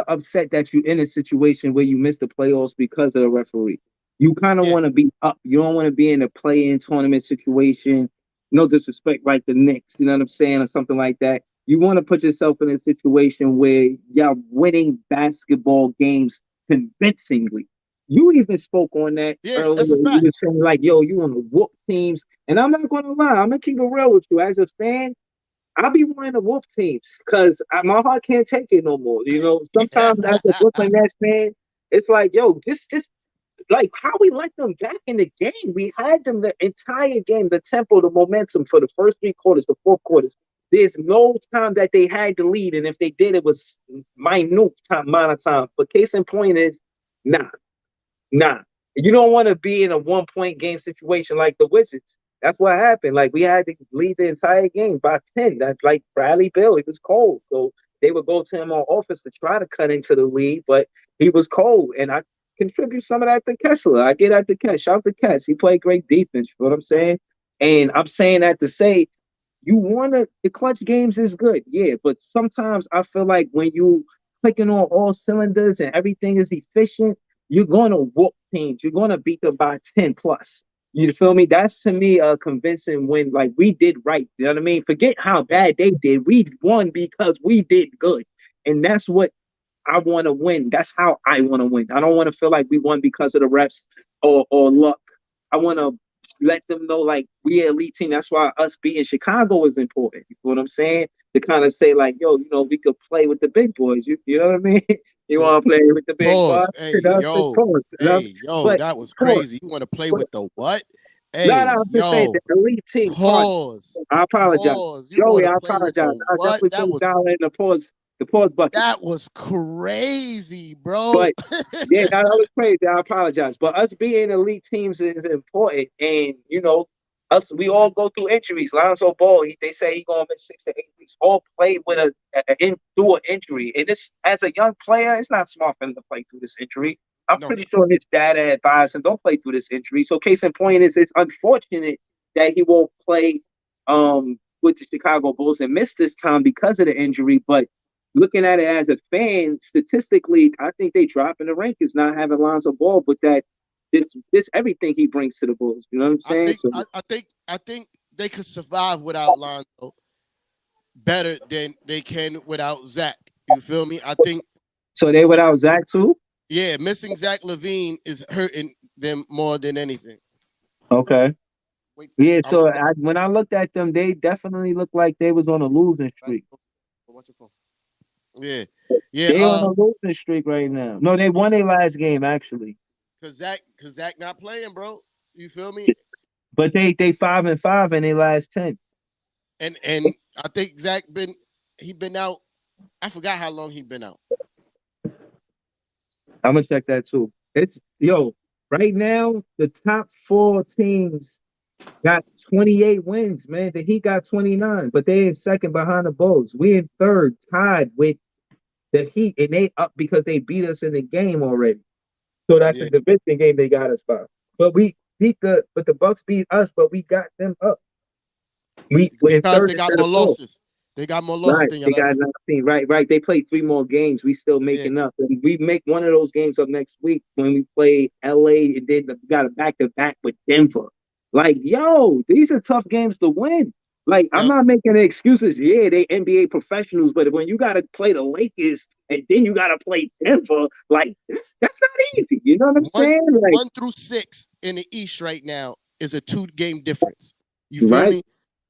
S2: upset that you're in a situation where you missed the playoffs because of the referee. You kind of
S1: yeah,
S2: want to be up. You don't want to be in a play-in tournament situation. No disrespect, like the Knicks, you know what I'm saying, or something like that. You want to put yourself in a situation where you're winning basketball games convincingly. You even spoke on that
S1: yeah,
S2: earlier.
S1: that's a
S2: You
S1: fact.
S2: were saying like, "Yo, you want to whoop teams." And I'm not gonna lie, I'm gonna keep it real with you. As a fan, I'll be wanting to whoop teams because my heart can't take it no more. You know, sometimes as a Brooklyn Nets fan, it's like, yo, just like how we let them back in the game. We had them the entire game, the tempo, the momentum for the first 3 quarters, the 4 quarters. There's no time that they had to lead, and if they did, it was minute time, amount of time. But case in point is, nah, nah, you don't want to be in a 1 point game situation like the Wizards. That's what happened. Like we had to lead the entire game by 10. That's like Bradley Bill. He was cold. So they would go to him on offense to try to cut into the lead, but he was cold. And I contribute some of that to Kessler. I get at the Kess. Shout out to Kess. He played great defense. You know what I'm saying? And I'm saying that to say you want to the clutch games is good, yeah, but sometimes I feel like when you clicking on all cylinders and everything is efficient, you're going to whoop teams. You're going to beat them by 10 plus. You feel me? That's to me a convincing win. Like we did right. You know what I mean? Forget how
S1: Yeah,
S2: bad they did. We won because we did good, and that's what I want to win. That's how I want to win. I don't want to feel like we won because of the refs or luck. I want to let them know like we an elite team. That's why us beating Chicago is important. You know what I'm saying? To kind of say like, yo, we could play with the big boys. You know what I mean? You
S1: yeah.
S2: want to play with the big boys?
S1: Pause.
S2: Pause.
S1: Yo,
S2: But
S1: that was
S2: pause.
S1: crazy. You want to play
S2: But
S1: with the what?
S2: no, no,
S1: Hey,
S2: I'm just saying
S1: yo,
S2: the elite team. Pardon.
S1: pause.
S2: I apologize.
S1: Pause. You
S2: Joey,
S1: want to
S2: I
S1: play with
S2: apologize.
S1: the
S2: I
S1: what?
S2: definitely put a dollar in the pause bucket.
S1: That was crazy, bro.
S2: But yeah, that was crazy. I apologize. But us being elite teams is important. And, us, we all go through injuries. Lonzo Ball, they say he's going to miss 6 to 8 weeks. All played with through an injury. And this, as a young player, it's not smart for him to play through this injury. I'm
S1: No.
S2: pretty sure his dad advised him, don't play through this injury. So, case in point is it's unfortunate that he won't play with the Chicago Bulls and missed this time because of the injury. But looking at it as a fan, statistically, I think they drop in the rankings not having Lonzo Ball, but that this everything he brings to the Bulls. You know what I'm
S1: I
S2: saying?
S1: think
S2: So
S1: I think they could survive without Lonzo better than they can without Zach. You feel me? I think
S2: they without Zach too.
S1: yeah, missing Zach Levine is hurting them more than anything.
S2: Okay.
S1: Wait,
S2: Yeah.
S1: I'm
S2: So when I looked at them, they definitely looked like they was on a losing streak.
S1: watch your phone. Yeah, yeah.
S2: They on a losing streak right now. No, they won their last game actually.
S1: Cause Zach not playing, bro. You feel me?
S2: But they 5-5 in their last 10.
S1: And I think Zach he been out. I forgot how long he been out.
S2: I'm gonna check that too. It's right now the top four teams got 28 wins, man. The Heat got 29, but they in second behind the Bulls. We in third, tied with the Heat, and they up because they beat us in the game already. So that's a
S1: Yeah,
S2: division game they got us by. But we beat the Bucks beat us, but we got them up. We're in
S1: because
S2: third
S1: they got
S2: instead of
S1: more
S2: fourth.
S1: losses. They got more losses
S2: Right.
S1: than
S2: They
S1: y'all.
S2: got 19. Right. They played three more games. We still
S1: Yeah,
S2: making up. And we make one of those games up next week when we play LA and then we got a back to back with Denver. Like, these are tough games to win. Like, I'm
S1: yep.
S2: not making excuses. Yeah, they NBA professionals, but when you gotta play the Lakers and then you gotta play Denver, like that's not easy. You know what I'm
S1: One
S2: saying? Like,
S1: 1 through 6 in the East right now is a 2 game difference. You feel
S2: right.
S1: me?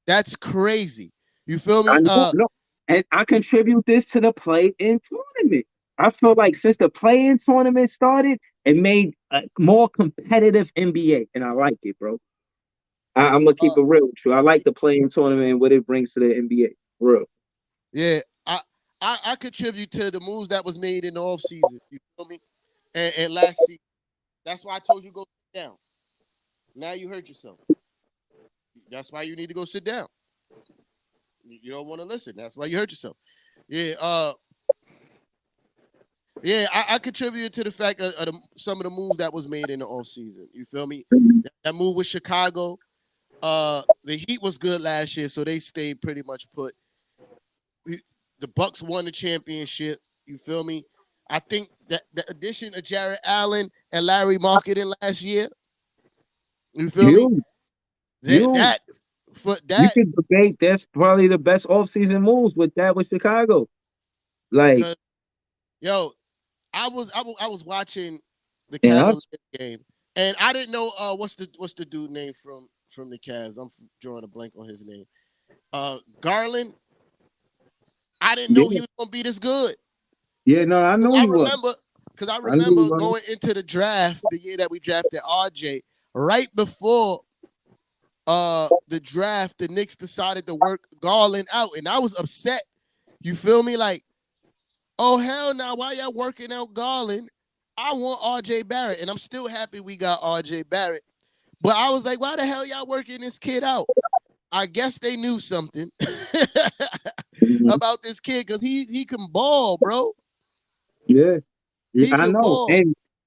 S1: That's crazy. You feel
S2: I
S1: me?
S2: know, no, and I contribute this to the play-in tournament. I feel like since the play-in tournament started, it made a more competitive NBA, and I like it, bro. I'm gonna keep
S1: uh,
S2: it real with you. I like the play-in tournament and what it brings to the NBA. Real.
S1: yeah, I contribute to the moves that was made in the offseason. You feel me? And last season. That's why I told you go sit down. Now you hurt yourself. That's why you need to go sit down. You don't want to listen. That's why you hurt yourself. Yeah, yeah, I contributed to the fact of some of the moves that was made in the offseason. You feel me? That move with Chicago. The Heat was good last year, so they stayed pretty much put. The Bucks won the championship. You feel me? I think that the addition of Jared Allen and Larry Marketing last year. You feel me?
S2: You,
S1: That
S2: you,
S1: that for
S2: you
S1: that
S2: could debate that's probably the best off-season moves with Chicago. Like,
S1: because yo, I was watching the
S2: and us,
S1: Cavaliers game, and I didn't know what's the dude name from the Cavs. I'm drawing a blank on his name. Garland. I didn't
S2: yeah,
S1: know he was gonna be this good.
S2: yeah. No, I know
S1: I
S2: he was.
S1: remember because I
S2: I knew he
S1: remember
S2: was.
S1: going into the draft the year that we drafted RJ. Right before the draft, the Knicks decided to work Garland out, and I was upset. You feel me? Like, oh hell no, why y'all working out Garland? I want RJ Barrett, and I'm still happy we got RJ Barrett. But I was like, why the hell y'all working this kid out? I guess they knew something
S2: Mhm.
S1: about this kid because he can ball, bro.
S2: Yeah. Yeah,
S1: He
S2: I
S1: can
S2: know.
S1: ball.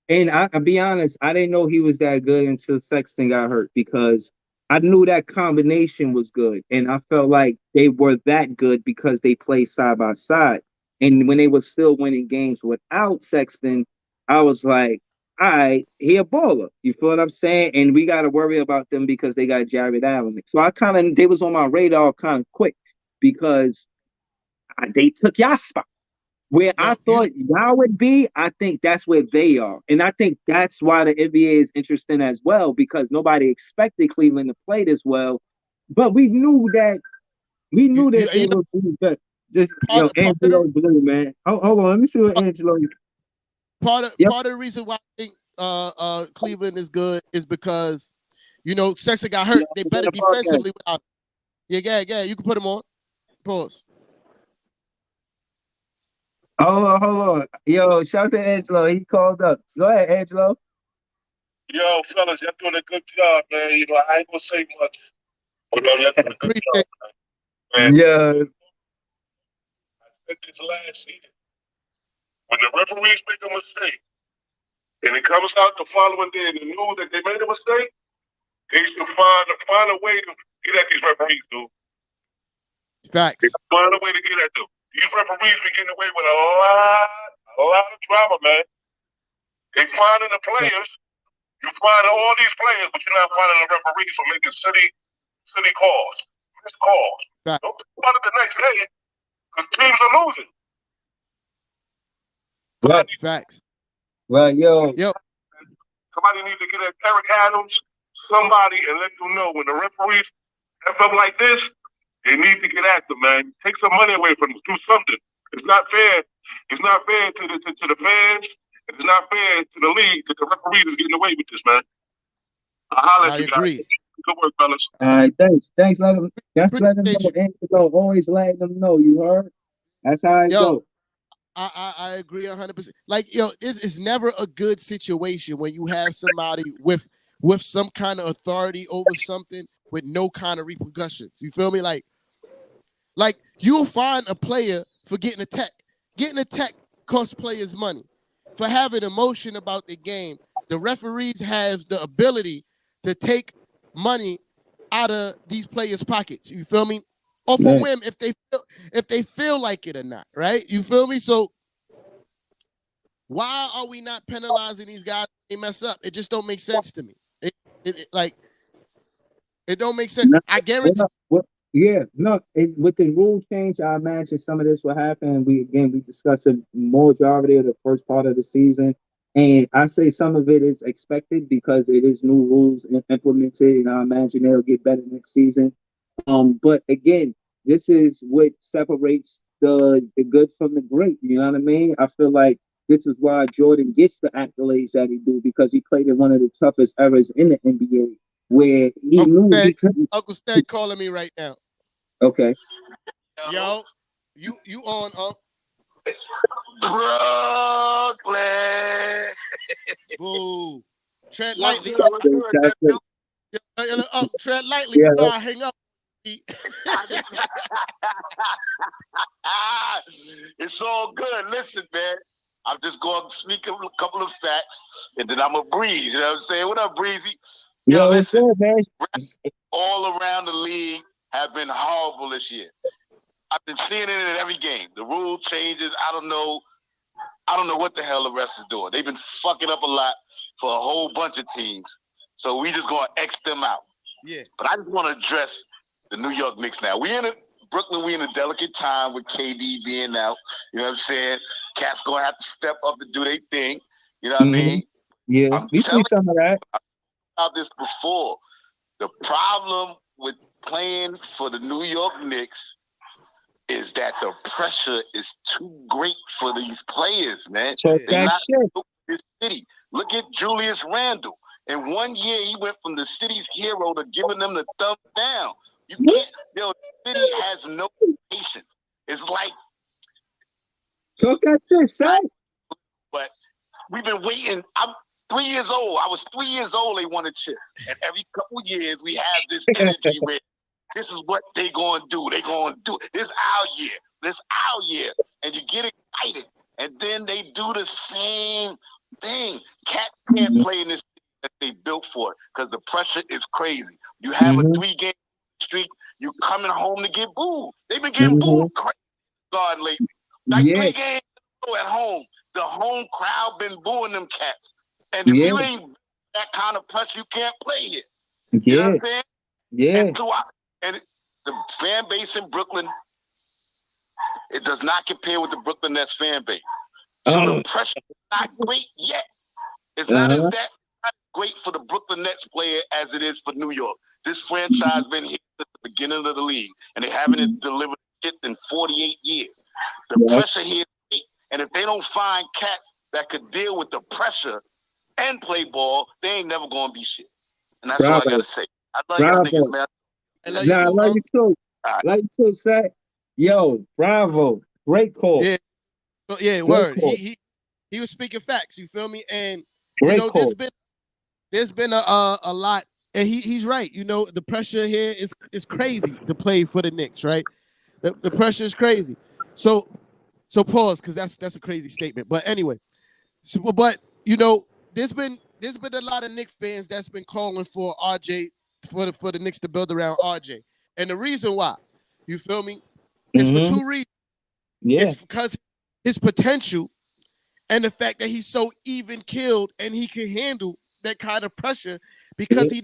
S2: And I'll be honest, I didn't know he was that good until Sexton got hurt because I knew that combination was good. And I felt like they were that good because they played side by side. And when they were still winning games without Sexton, I was like, all right, he a baller. You feel what I'm saying? And we got to worry about them because they got Jared Allen. So they was on my radar kind of quick because they took y'all spot. Where
S1: Yo,
S2: I thought y'all would be, I think that's where they are. And I think that's why the NBA is interesting as well, because nobody expected Cleveland to play this well. But we knew that they
S1: you know
S2: would be good. Just
S1: part of the
S2: Angelo Blue, man. Hold on, let me see what Angelo. Yep.
S1: part of the reason why I think Cleveland is good is because Sexton got hurt. They better
S2: The podcast.
S1: defensively without him. Yeah. You can put him on. Pause.
S2: Hold on. Yo, shout out to Angelo. He called up. Go ahead, Angelo.
S4: Yo, fellas, y'all doing a good job, man. I ain't gonna say much, but y'all doing a good job,
S1: Appreciate
S4: man.
S2: Yeah.
S4: I said this last season. When the referees make a mistake and it comes out the following day in the news that they made a mistake, they should find a way to get at these referees, dude.
S1: Facts.
S4: Find a way to get at them. These referees be getting away with a lot of drama, man. They finding the players. You find all these players, but you're not finding the referees for making city calls. Missed calls.
S1: Facts.
S4: Don't think about it the next day because teams are losing.
S2: Right.
S1: Facts.
S2: Right, yo.
S4: Somebody needs to get at Eric Adams, somebody, and let them know when the referees have up like this, they need to get at them, man. Take some money away from them. Do something. It's not fair. It's not fair to the fans. It's not fair to the league that the referees is getting away with this, man.
S1: I agree.
S4: Good work, fellas.
S2: All right, thanks. That's letting them
S1: Appreciate
S2: know.
S1: you.
S2: Angelo, always letting them know. You heard? That's how it
S1: Yo,
S2: go.
S1: I agree 100%. Like, yo, it's never a good situation when you have somebody with some kind of authority over something with no kind of repercussions. You feel me? Like you'll find a player for getting a tech. Getting a tech costs players money. For having emotion about the game, the referees have the ability to take money out of these players' pockets. You feel me? Or for whim, if they feel like it or not, right? You feel me? So why are we not penalizing these guys when they mess up? It just don't make sense to me. It don't make sense. I guarantee.
S2: With the rule change, I imagine some of this will happen. We discussed a majority of the first part of the season, and I say some of it is expected because it is new rules implemented, and I imagine they'll get better next season. But again, this is what separates the good from the great. You know what I mean? I feel like this is why Jordan gets the accolades that he do because he played in one of the toughest eras in the NBA, where he knew he couldn't.
S1: Uncle Stan calling me right now.
S2: Okay.
S1: Yo, you on
S3: Brooklyn.
S1: Boo. Tread lightly. Tread lightly.
S2: Yeah.
S1: No, I hang up.
S3: It's all good. Listen, man. I'm just going to speak a couple of facts, and then I'm going to breeze. You know what I'm saying? What up, Breezy?
S2: Yo,
S3: listen.
S2: Good, man.
S3: All around the league have been horrible this year. I've been seeing it in every game. The rule changes. I don't know what the hell the rest is doing. They've been fucking up a lot for a whole bunch of teams. So we just going to X them out.
S1: Yeah.
S3: But I just want to address the New York Knicks now. Brooklyn, we in a delicate time with KD being out. You know what I'm saying? Cats going to have to step up and do their thing. You know what I mean?
S2: Yeah, we see some of that.
S3: About this before. The problem with playing for the New York Knicks is that the pressure is too great for these players, man. They're not this city. Look at Julius Randle. In 1 year, he went from the city's hero to giving them the thumb down. You can't. The city has no patience. It's like
S2: talk that shit, son.
S3: But we've been waiting. I'm 3 years old. I was 3 years old. They won a chip, and every couple years we have this energy where this is what they gonna do. They gonna do. This our year. This our year, and you get excited, and then they do the same thing. Cat can't play in this that they built for it because the pressure is crazy. You have a 3-game streak. You coming home to get booed. They've been getting booed crazy guard lately. Like 3 games at home. The home crowd been booing them cats. And if you ain't that kind of pressure, you can't play here. You know what I'm saying?
S2: Yeah.
S3: And the fan base in Brooklyn, it does not compare with the Brooklyn Nets fan base. So the pressure is not great yet. It's not as that not great for the Brooklyn Nets player as it is for New York. This franchise been here since the beginning of the league, and they haven't delivered shit in 48 years. The pressure here is great. And if they don't find cats that could deal with the pressure and play ball, they ain't never going to be shit. And that's all I got to say. I love y'all niggas, man.
S2: I love you too. I love you too, Seth. Yo, bravo. Great call.
S1: Yeah. Yeah, word. He was speaking facts, you feel me? And
S2: great
S1: call. there's been a lot, and he's right. You know, the pressure here is crazy to play for the Knicks, right? The pressure is crazy. So pause, because that's a crazy statement. But anyway, but there's been a lot of Knicks fans that's been calling for RJ for the Knicks to build around RJ. And the reason why, you feel me? It's for
S2: Mm-hmm.
S1: two reasons.
S2: Yeah.
S1: It's because his potential and the fact that he's so even killed and he can handle that kind of pressure because
S2: Yeah.
S1: he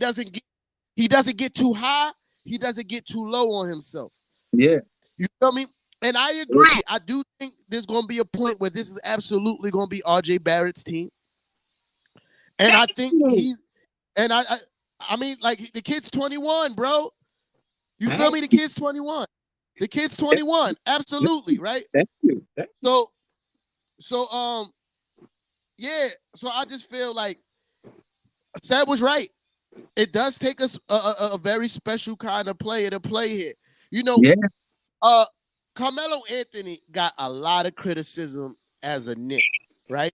S1: doesn't get too high, he doesn't get too low on himself.
S2: Yeah.
S1: You feel me? And I
S2: Yeah.
S1: agree. I do think there's going to be a point where this is absolutely going to be RJ Barrett's team. And I think he's and I mean like the kid's 21, bro. You feel
S2: Thank
S1: me? The
S2: you.
S1: kid's 21. The kid's 21. Absolutely, right?
S2: Thank you. Thank you.
S1: So yeah, so I just feel like Sad was right. It does take us a very special kind of player to play here. You know,
S2: Yeah.
S1: uh Carmelo Anthony got a lot of criticism as a Knick, right?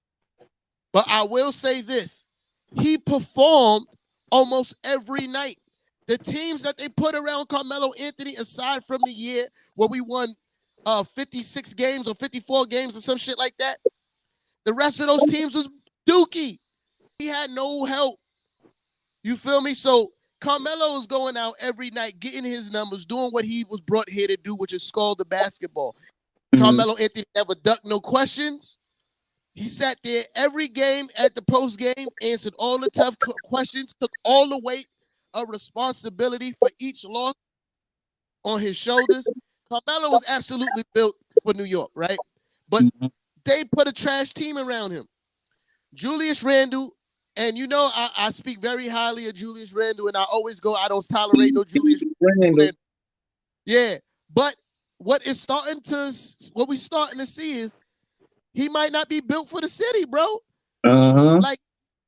S1: But I will say this. He performed almost every night. The teams that they put around Carmelo Anthony, aside from the year where we won 56 games or 54 games or some shit like that, the rest of those teams was dookie. He had no help. You feel me? So Carmelo is going out every night, getting his numbers, doing what he was brought here to do, which is score the basketball.
S2: Mhm.
S1: Carmelo Anthony never ducked no questions. He sat there every game at the post game, answered all the tough questions, took all the weight of responsibility for each loss on his shoulders. Carmelo was absolutely built for New York, right? But
S2: Mhm.
S1: they put a trash team around him. Julius Randle, and you know I speak very highly of Julius Randle, and I always go, I don't tolerate no Julius
S2: Randle.
S1: Randle. Yeah, but what we starting to see is he might not be built for the city, bro.
S2: Uh-huh.
S1: Like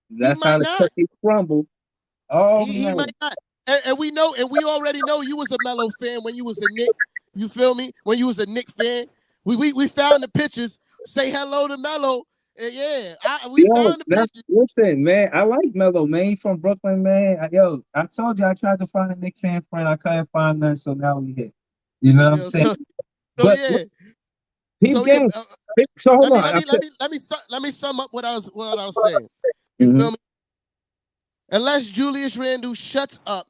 S1: he
S2: That's how
S1: might
S2: the
S1: not.
S2: cookie crumble. Oh
S1: He
S2: man.
S1: might not. And we know, and we already know you was a Melo fan when you was a Knick. You feel me? When you was a Knick fan, we found the pictures. Say hello to Melo. Yeah, we
S2: Yo,
S1: found the
S2: that's
S1: picture.
S2: listen, man. I like Melo, man. He from Brooklyn, man. Yo, I told you I tried to find a Knicks fan friend. I couldn't find none, so now we here. You know what I'm
S1: Yeah,
S2: saying?
S1: so
S2: But
S1: yeah,
S2: peep
S1: so yeah.
S2: game. So hold
S1: Let me
S2: on.
S1: let me let me let me sum up what I was saying. You
S2: Mm-hmm.
S1: feel me? Unless Julius Randle shuts up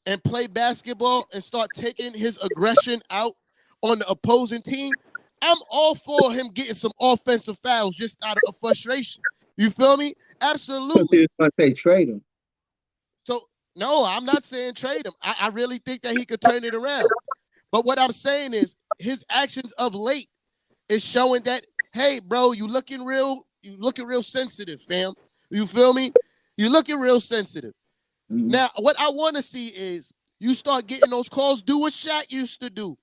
S1: and play basketball and start taking his aggression out on the opposing team, I'm all for him getting some offensive fouls just out of frustration. You feel me?
S2: So
S1: Absolutely.
S2: you was gonna say trade him.
S1: So no, I'm not saying trade him. I really think that he could turn it around. But what I'm saying is his actions of late is showing that, hey, bro, you looking real sensitive, fam. You feel me? You looking real sensitive.
S2: Mm-hmm.
S1: Now, what I want to see is you start getting those calls. Do what Shaq used to do.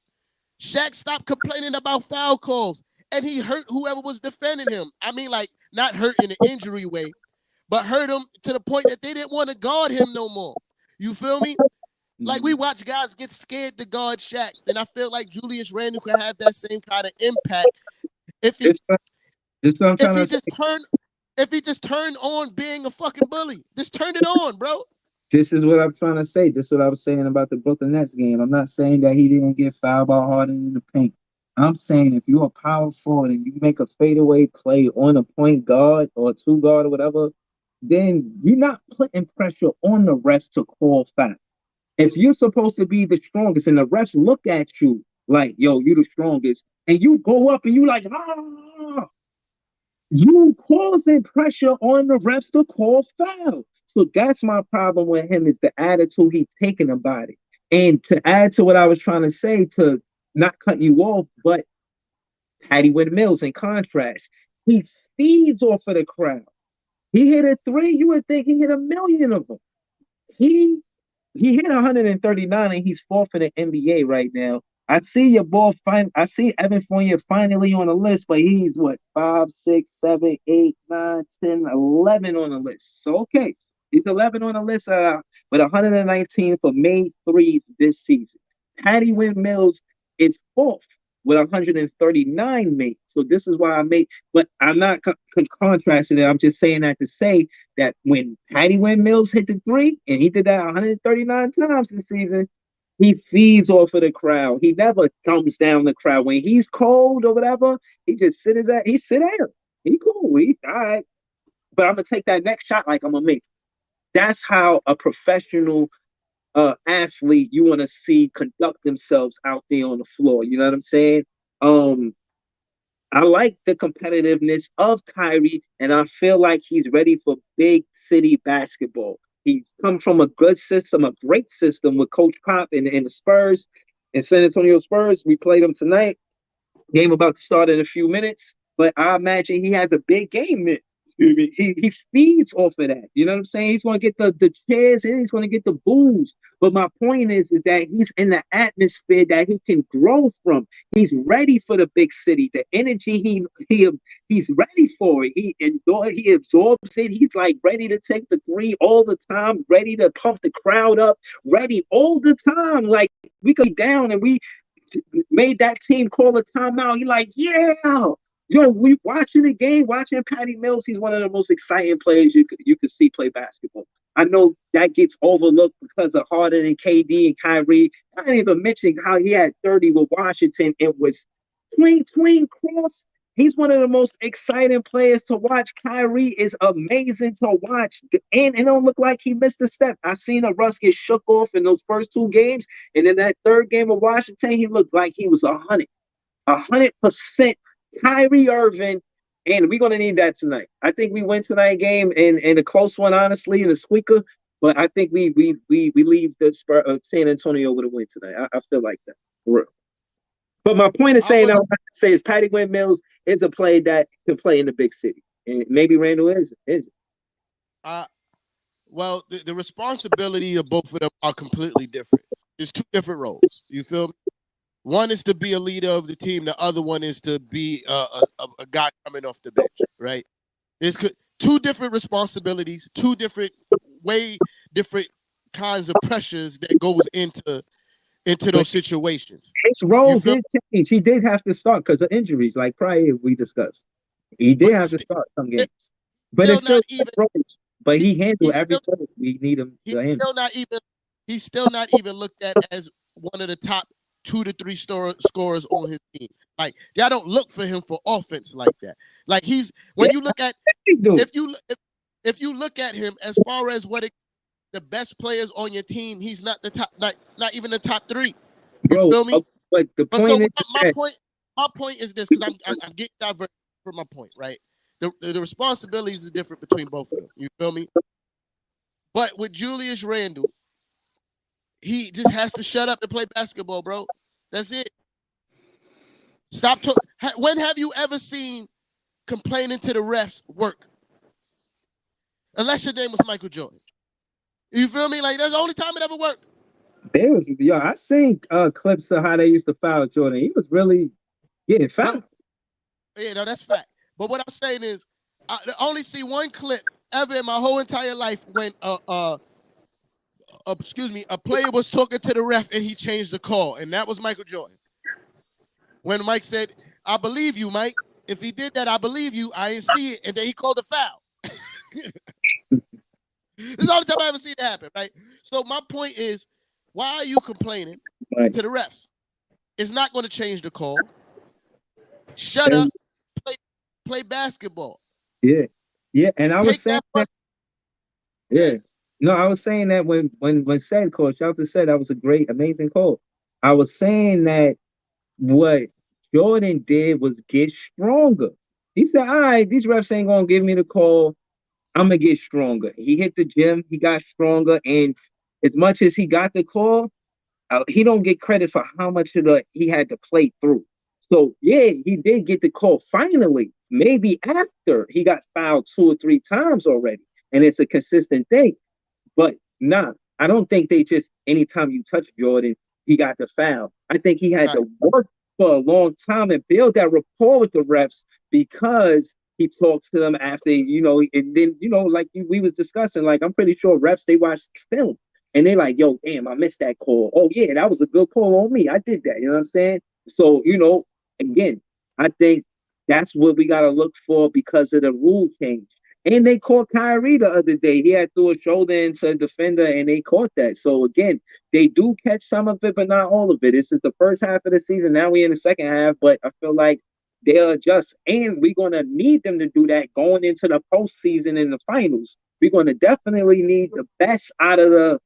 S1: Shaq stopped complaining about foul calls, and he hurt whoever was defending him. I mean, like, not hurt in an injury way, but hurt him to the point that they didn't want to guard him no more. You feel me? Like, we watch guys get scared to guard Shaq, and I feel like Julius Randle could have that same kind of impact if he
S2: This, this what I'm
S1: if
S2: trying
S1: he
S2: to
S1: just
S2: say.
S1: turned if he just turned on being a fucking bully. Just turn it on, bro.
S2: This is what I'm trying to say. This is what I was saying about the Brooklyn Nets game. I'm not saying that he didn't get fouled by Harden in the paint. I'm saying if you're a power forward and you make a fadeaway play on a point guard or a two guard or whatever, then you're not putting pressure on the refs to call foul. If you're supposed to be the strongest and the refs look at you like, yo, you the strongest, and you go up and you like, ah, you causing pressure on the refs to call foul. So that's my problem with him is the attitude he's taking about it. And to add to what I was trying to say, to not cut you off, but Patty Mills in contrast, he feeds off of the crowd. He hit a three, you would think he hit a million of them. He he hit 139 and he's fourth in the NBA right now. I see your ball fine. I see Evan Fournier finally on the list, but he's what 5, 6, 7, 8, 9, 10, 11 on the list. So okay, he's 11 on the list with 119 for made threes this season. Patty Mills is fourth with 139 made. So this is why I made, but I'm not contrasting it. I'm just saying that to say that when Patty Mills hit the three, and he did that 139 times this season, he feeds off of the crowd. He never thumbs down the crowd. When he's cold or whatever, he just he sit there. He cool. He all right. But I'm gonna take that next shot like I'm gonna make. That's how a professional athlete you want to see conduct themselves out there on the floor. You know what I'm saying? Um, I like the competitiveness of Kyrie, and I feel like he's ready for big city basketball. He's come from a good system, a great system with Coach Pop and the Spurs and San Antonio Spurs. We played them tonight. Game about to start in a few minutes, but I imagine he has a big game. He feeds off of that. You know what I'm saying? He's going to get the chairs and he's going to get the booze. But my point is that he's in the atmosphere that he can grow from. He's ready for the big city. The energy he's ready for it. He absorbs it. He's like ready to take the three all the time, ready to pump the crowd up, ready all the time. Like we could be down and we made that team call a timeout. You're like, yeah, yo, we watching the game, watching Patty Mills. He's one of the most exciting players you could see play basketball. I know that gets overlooked because of Harden and KD and Kyrie. I didn't even mention how he had 30 with Washington. It was tween cross. He's one of the most exciting players to watch. Kyrie is amazing to watch, and it don't look like he missed a step. I seen a Russ get shook off in those first two games, and in that third game of Washington, he looked like he was 100% Kyrie Irving, and we're gonna need that tonight. I think we win tonight game and a close one, honestly, in a squeaker. But I think we leave the San Antonio with a win tonight. I feel like that for real. But my point is
S1: I
S2: saying I
S1: was
S2: want to say is Patty Windmills is a play that can play in the big city, and maybe Randall is.
S1: uh well, the responsibility of both of them are completely different. It's two different roles. You feel me? One is to be a leader of the team. The other one is to be a guy coming off the bench. Right? It's two different responsibilities, two way different kinds of pressures that goes into
S2: But
S1: those situations.
S2: his
S1: You
S2: role
S1: feel?
S2: did change. He did have to start because of injuries, like prior we discussed. He did
S1: But
S2: have to
S1: still,
S2: start some games, but
S1: still
S2: it's still
S1: not even.
S2: roles. But
S1: He,
S2: he handled
S1: he's
S2: every
S1: still
S2: play we need him
S1: he's
S2: to handle.
S1: still not even. He's still not even looked at as one of the top 2 to 3 scorers on his team. Like y'all don't look for him for offense like that. Like he's
S2: Yeah,
S1: when you look at
S2: he do,
S1: if you look at him as far as the best players on your team, he's not the top, not even the top 3. You
S2: bro.
S1: feel me?
S2: But the
S1: But so
S2: point is
S1: my
S2: that
S1: point is this because I'm getting diverted from my point, right? The responsibilities are different between both of them. You feel me? But with Julius Randle, he just has to shut up and play basketball, bro. That's it. Stop talking. When have you ever seen complaining to the refs work? Unless your name was Michael Jordan. You feel me? Like that's the only time it ever worked.
S2: there was yo. I seen clips of how they used to foul Jordan. He was really getting
S1: But
S2: fouled.
S1: yeah, no, that's fact. But what I'm saying is, I only see one clip ever in my whole entire life when a player was talking to the ref and he changed the call, and that was Michael Jordan. When Mike said, "I believe you, Mike. If he did that, I believe you. I didn't see it," and then he called a foul. This is the only time I ever seen it happen, right? So my point is, why are you complaining
S2: Right.
S1: to the refs? It's not going to change the call. Shut
S2: And
S1: up, play basketball.
S2: yeah, yeah. And I was
S1: Take
S2: saying
S1: that
S2: that.
S1: bus.
S2: Yeah.
S1: Okay.
S2: No, I was saying that when said call, shout out to said that was a great, amazing call. I was saying that what Jordan did was get stronger. He said, all right, these refs ain't gonna give me the call. I'm gonna get stronger. He hit the gym, he got stronger, and as much as he got the call, he don't get credit for how much of the he had to play through. So yeah, he did get the call finally. Maybe after he got fouled 2 or 3 times already, and it's a consistent thing. But nah, I don't think they just anytime you touch Jordan, he got the foul. I think he had
S1: Right.
S2: to work for a long time and build that rapport with the refs because he talks to them after, and then, like we was discussing, like I'm pretty sure refs they watch film and they like, yo, damn, I missed that call. Oh yeah, that was a good call on me. I did that. You know what I'm saying? So, again, I think that's what we gotta look for because of the rule change. And they caught Kyrie the other day. He had threw a shoulder into a defender, and they caught that. So again, they do catch some of it, but not all of it. This is the first half of the season. Now we in the second half, but I feel like they'll adjust, and we're gonna need them to do that going into the postseason and the finals. We're gonna definitely need the best out of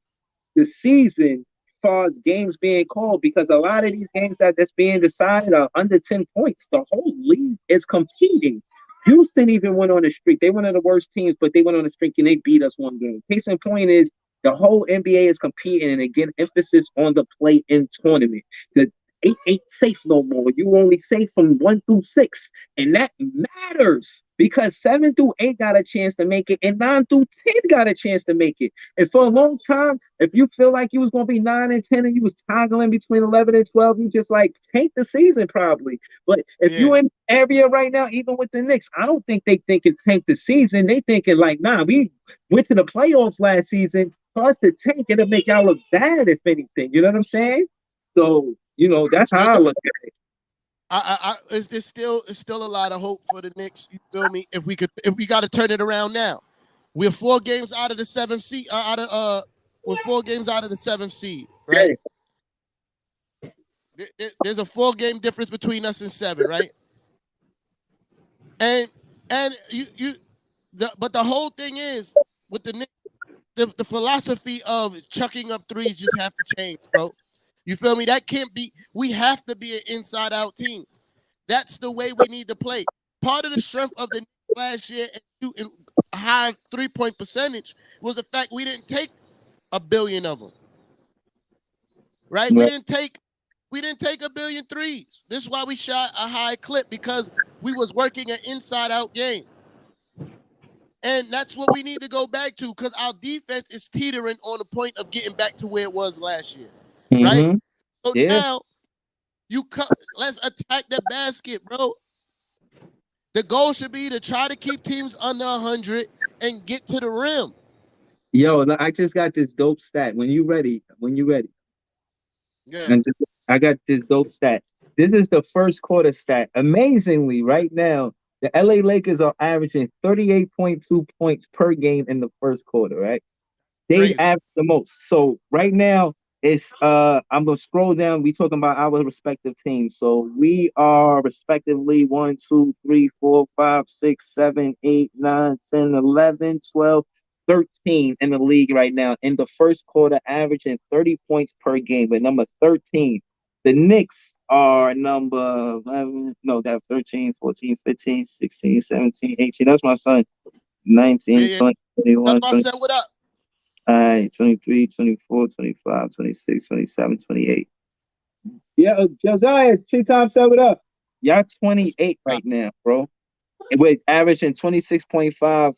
S2: the season as far as games being called, because a lot of these games that's being decided are under 10 points. The whole league is competing. Houston even went on a streak. They one of the worst teams, but they went on a streak and they beat us one game. Case in point is the whole NBA is competing, and again, emphasis on the play in tournament. The eight ain't safe no more. You only safe from 1 through 6, and that matters because 7 through 8 got a chance to make it, and 9 through 10 got a chance to make it. And for a long time, if you feel like you was gonna be 9 and 10 and you was toggling between 11 and 12, you just like tank the season probably. But if
S1: Yeah.
S2: you in the area right now, even with the Knicks, I don't think they think it's tank the season. They thinking like, nah, we went to the playoffs last season. For us to tank, it'll make y'all look bad if anything. You know what I'm saying? So that's how I look at it.
S1: It's still a lot of hope for the Knicks. You feel me? If we got to turn it around now, we're 4 games out of the 7th seed. We're 4 games out of the 7th seed, right? There's a 4-game difference between us and 7, right? And but the whole thing is with the Knicks, the philosophy of chucking up threes just have to change, bro. You feel me? That can't be. We have to be an inside-out team. That's the way we need to play. Part of the strength of the Knicks last year and shooting a high 3-point percentage was the fact we didn't take a billion of them. Right? We didn't take a billion threes. This is why we shot a high clip, because we was working an inside-out game. And that's what we need to go back to, because our defense is teetering on the point of getting back to where it was last year. Right? So now let's attack the basket, bro. The goal should be to try to keep teams under 100 and get to the rim.
S2: Yo, I just got this dope stat. When you ready.
S1: Yeah.
S2: And I got this dope stat. This is the first quarter stat. Amazingly, right now, the LA Lakers are averaging 38.2 points per game in the first quarter, right? They
S1: Crazy.
S2: average the most. So right now, it's I'm gonna scroll down. We talking about our respective teams. So we are respectively 1, 2, 3, 4, 5, 6, 7, 8, 9, 10, 11, 12, 13 in the league right now. In the first quarter, averaging 30 points per game. But number 13, the Knicks are number 11. No, that's 13, 14, 15, 16, 17, 18. That's my son. 19,
S1: Yeah.
S2: 20, 21,
S1: That's why I said, what up?
S2: all right, 23, 24, 25, 26, 27, 28. Yeah, Josiah, 2 times 7 up. Y'all 28 right now, bro. With averaging 26.5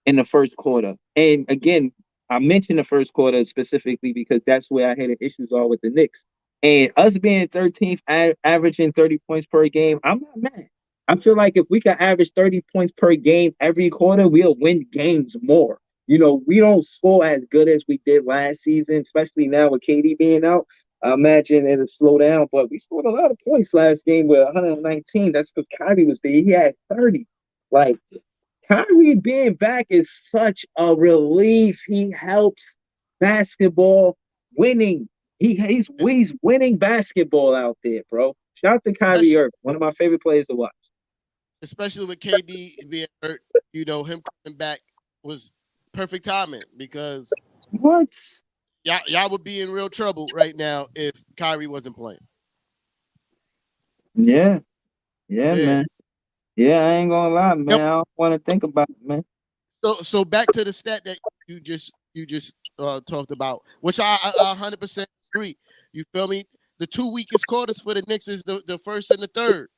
S2: in the first quarter. And again, I mentioned the first quarter specifically because that's where I had the issues are with the Knicks. And us being 13th, averaging 30 points per game, I'm not mad. I feel like if we could average 30 points per game every quarter, we'll win games more. We don't score as good as we did last season, especially now with KD being out. I imagine it'll slow down, but we scored a lot of points last game with 119. That's because Kyrie was there. He had 30. Like, Kyrie being back is such a relief. He helps basketball winning. He's winning basketball out there, bro. Shout out to Kyrie Irving, one of my favorite players to watch.
S1: Especially with KD being hurt, him coming back was perfect timing, because
S2: what?
S1: Y'all would be in real trouble right now if Kyrie wasn't playing.
S2: Yeah, man. Yeah, I ain't gonna lie, man. I don't want to think about it, man.
S1: So back to the stat that you just talked about, which I 100% agree. You feel me? The 2 weakest quarters for the Knicks is the first and the third.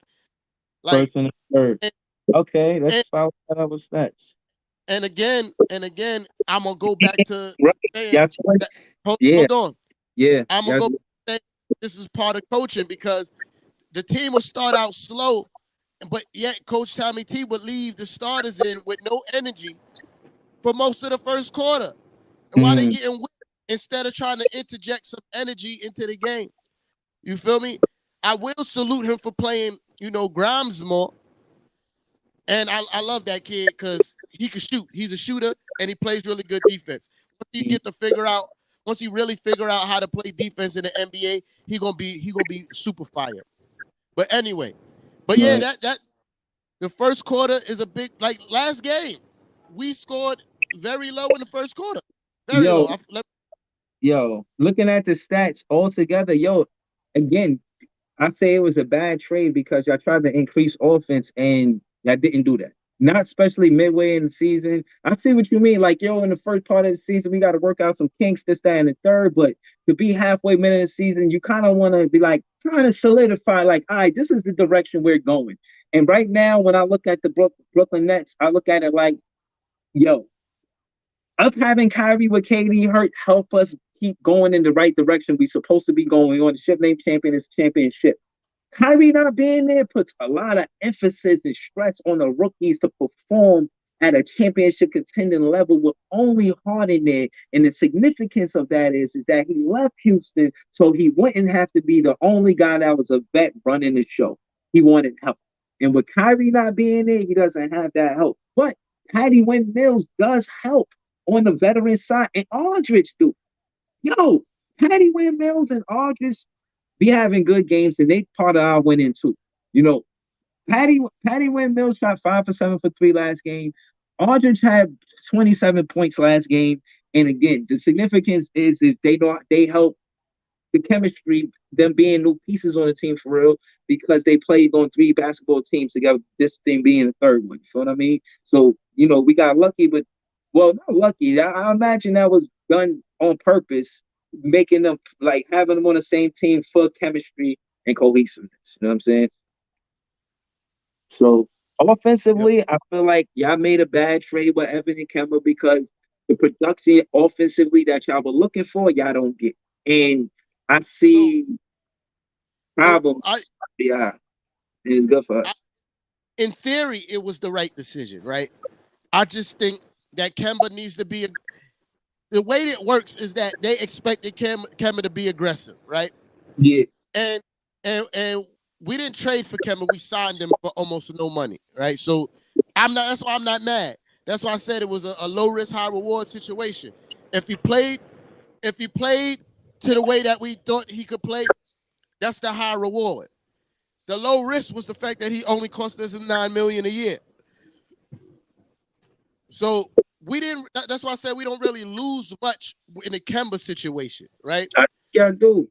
S2: Like, first and the third. Okay, let's follow that up with stats.
S1: And again, I'm gonna go back to saying that, hold on.
S2: Yeah,
S1: I'm gonna go back to saying this is part of coaching, because the team will start out slow, but yet Coach Tommy T would leave the starters in with no energy for most of the first quarter. And why they getting whipped instead of trying to interject some energy into the game? You feel me? I will salute him for playing, Grimes more. And I love that kid because he can shoot. He's a shooter and he plays really good defense. Once he really figure out how to play defense in the NBA, he gonna be super fire. But anyway, yeah, that the first quarter is a big, like last game, we scored very low in the first quarter. Very low.
S2: yo, looking at the stats altogether, yo, again, I say it was a bad trade because y'all tried to increase offense and y'all didn't do that. Not especially midway in the season. I see what you mean. Like, yo, in the first part of the season, we got to work out some kinks, this, that, and the third. But to be halfway minute of the season, you kind of want to be like trying to solidify, like, all right, this is the direction we're going. And right now, when I look at the Brooklyn Nets, I look at it like, yo, us having Kyrie with KD hurt help us keep going in the right direction we supposed to be going on. The ship named champion is championship. Kyrie not being there puts a lot of emphasis and stress on the rookies to perform at a championship contending level with only Harden there. And the significance of that is that he left Houston so he wouldn't have to be the only guy that was a vet running the show. He wanted help. And with Kyrie not being there, he doesn't have that help. But Patty Wynn Mills does help on the veteran side, and Aldridge do. Yo, Patty Wynn Mills and Aldridge be having good games, and they part of our winning too. You know, Patty Wynn Mills shot 5 for 7 for three last game. Aldridge had 27 points last game. And again, the significance is they help the chemistry, them being new pieces on the team for real, because they played on three basketball teams together, this thing being the third one. You feel what I mean? So, we got lucky, but well, not lucky. I imagine that was done on purpose, making them like having them on the same team for chemistry and cohesiveness. You know what I'm saying? So
S1: Yep.
S2: offensively, I feel like y'all made a bad trade with Evan and Kemba because the production offensively that y'all were looking for, y'all don't get. And I
S1: So,
S2: see
S1: so
S2: problems. Yeah, and it's good for
S1: I,
S2: us.
S1: in theory, it was the right decision, right? I just think that Kemba needs to be. The way it works is that they expected Kemba to be aggressive, right?
S2: Yeah.
S1: And and we didn't trade for Kemba. We signed him for almost no money, right? So I'm not. That's why I'm not mad. That's why I said it was a low risk, high reward situation. If he played, if he played to the way that we thought he could play, that's the high reward. The low risk was the fact that he only cost us $9 million a year. So we didn't. That's why I said we don't really lose much in the Kemba situation, right?
S2: Yeah, dude.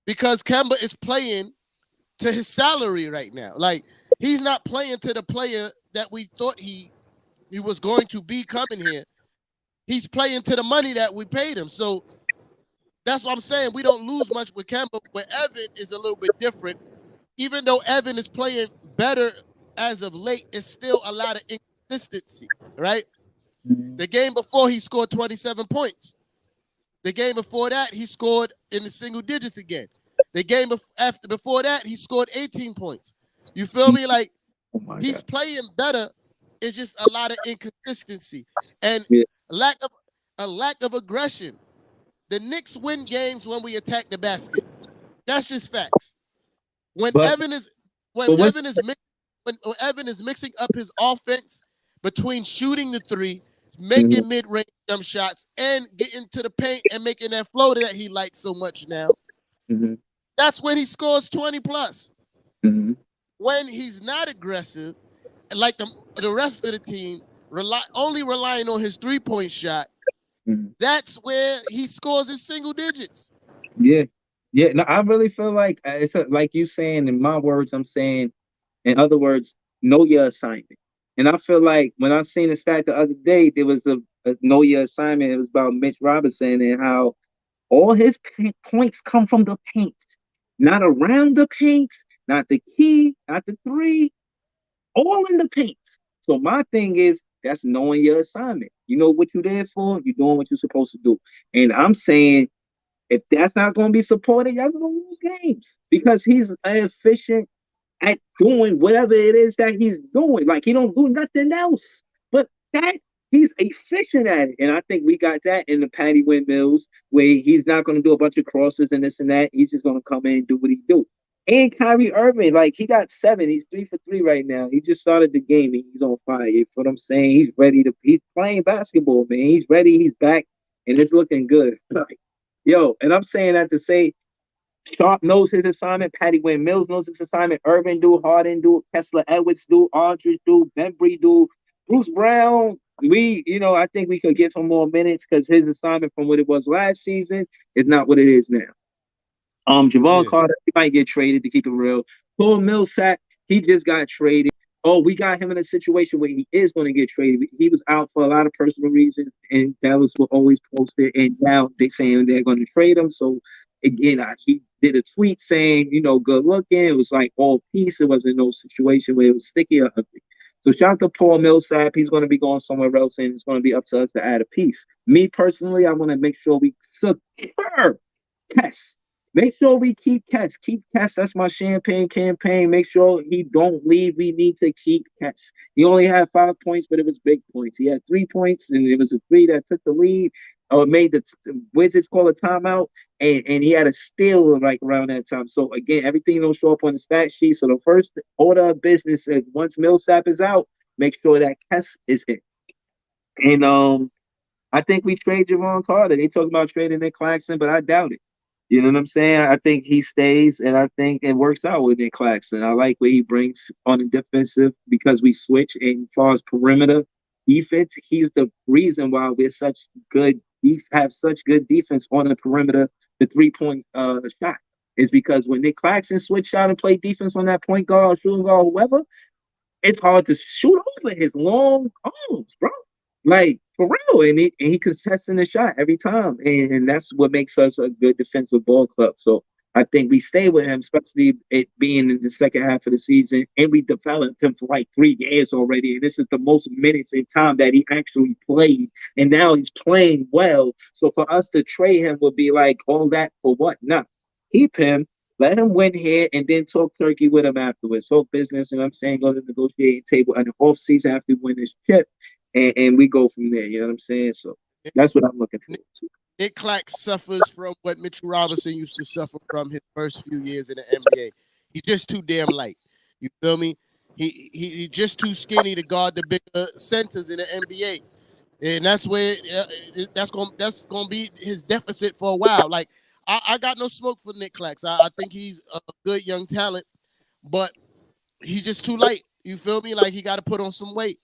S1: Because Kemba is playing to his salary right now. Like he's not playing to the player that we thought he was going to be coming here. He's playing to the money that we paid him. So that's what I'm saying. We don't lose much with Kemba, but Evan is a little bit different. Even though Evan is playing better as of late, it's still a lot of inconsistency, right?
S2: Mhm.
S1: The game before he scored 27 points. The game before that he scored in the single digits again. The game before that he scored 18 points. You feel me? Like
S2: Oh my
S1: he's
S2: god.
S1: playing better. It's just a lot of inconsistency and
S2: Yeah.
S1: lack of a lack of aggression. The Knicks win games when we attack the basket. That's just facts. When
S2: But
S1: Evan is when
S2: but what
S1: Evan is when Evan is mixing up his offense between shooting the three,
S2: mhm,
S1: making mid-range jump shots, and getting to the paint and making that floater that he likes so much now,
S2: mhm,
S1: that's when he scores 20 plus.
S2: mhm,
S1: When he's not aggressive, like the rest of the team, only relying on his three-point shot,
S2: mhm.
S1: that's where he scores his single digits.
S2: Yeah. Yeah. No, I really feel like like you saying in my words, I'm saying in other words, know your assignment. And I feel like when I seen a stat the other day, there was a know your assignment. It was about Mitch Robinson and how all his points come from the paint, not around the paint, not the key, not the three, all in the paint. So my thing is that's knowing your assignment. You know what you're there for. You're doing what you're supposed to do. And I'm saying if that's not going to be supported, y'all going to lose games because he's efficient at doing whatever it is that he's doing. Like he don't do nothing else. But that he's efficient at it. And I think we got that in the Patty Windmills where he's not gonna do a bunch of crosses and this and that. He's just gonna come in and do what he do. And Kyrie Irving, like he got 7. He's 3 for 3 right now. He just started the game and he's on fire. You know what I'm saying? He's ready to he's playing basketball, man. He's ready, he's back, and it's looking good. Like, yo, and I'm saying that to say Sharp knows his assignment. Patty Wynn Mills knows his assignment. Irvin do. Harden do. Kessler Edwards do. Aldridge do. Bembry do. Bruce Brown. I think we could give him more minutes because his assignment from what it was last season is not what it is now. Javon
S1: Yeah.
S2: Carter, he might get traded to keep it real. Paul Millsap, he just got traded. Oh, we got him in a situation where he is going to get traded. He was out for a lot of personal reasons, and that was what always posted. And now they're saying they're going to trade him. So again, he did a tweet saying, good looking. It was like all peace. It wasn't no situation where it was sticky or ugly. So shout out to Paul Millsap. He's going to be going somewhere else, and it's going to be up to us to add a piece. Me personally, I want to make sure we secure Kess. Make sure we keep Kess. Keep Kess. That's my champagne campaign. Make sure he don't leave. We need to keep Kess. He only had 5 points, but it was big points. He had 3 points, and it was a three that took the lead or made the Wizards call a timeout, and he had a steal like around that time. So again, everything don't show up on the stat sheet. So the first order of business is once Millsap is out, make sure that Kess is in. And I think we trade Javon Carter. They talk about trading Nick Claxton, but I doubt it. You know what I'm saying? I think he stays, and I think it works out with Nick Claxton. I like what he brings on the defensive because we switch. And as far as perimeter defense, he's the reason why we're such good. We have such good defense on the perimeter. The 3 point shot is because when Nick Claxton switched out and played defense on that point guard, shooting guard, whoever, it's hard to shoot over his long arms, bro. Like for real, and he contesting the shot every time, and that's what makes us a good defensive ball club. So I think we stay with him, especially it being in the second half of the season, and we developed him for like 3 years already, and this is the most minutes in time that he actually played, and now he's playing well. So for us to trade him would be like all that for what? Nah, keep him. Let him win here and then talk turkey with him afterwards. Talk business, and I'm saying go to the negotiating table in the off season after we win this chip, and we go from there. You know what I'm saying? So that's what I'm looking for.
S1: Nick Clack suffers from what Mitchell Robinson used to suffer from his first few years in the NBA. He's just too damn light. You feel me? He's just too skinny to guard the bigger centers in the NBA, and that's where that's gonna be his deficit for a while. Like I got no smoke for Nick Clax. I think he's a good young talent, but he's just too light. You feel me? Like he got to put on some weight.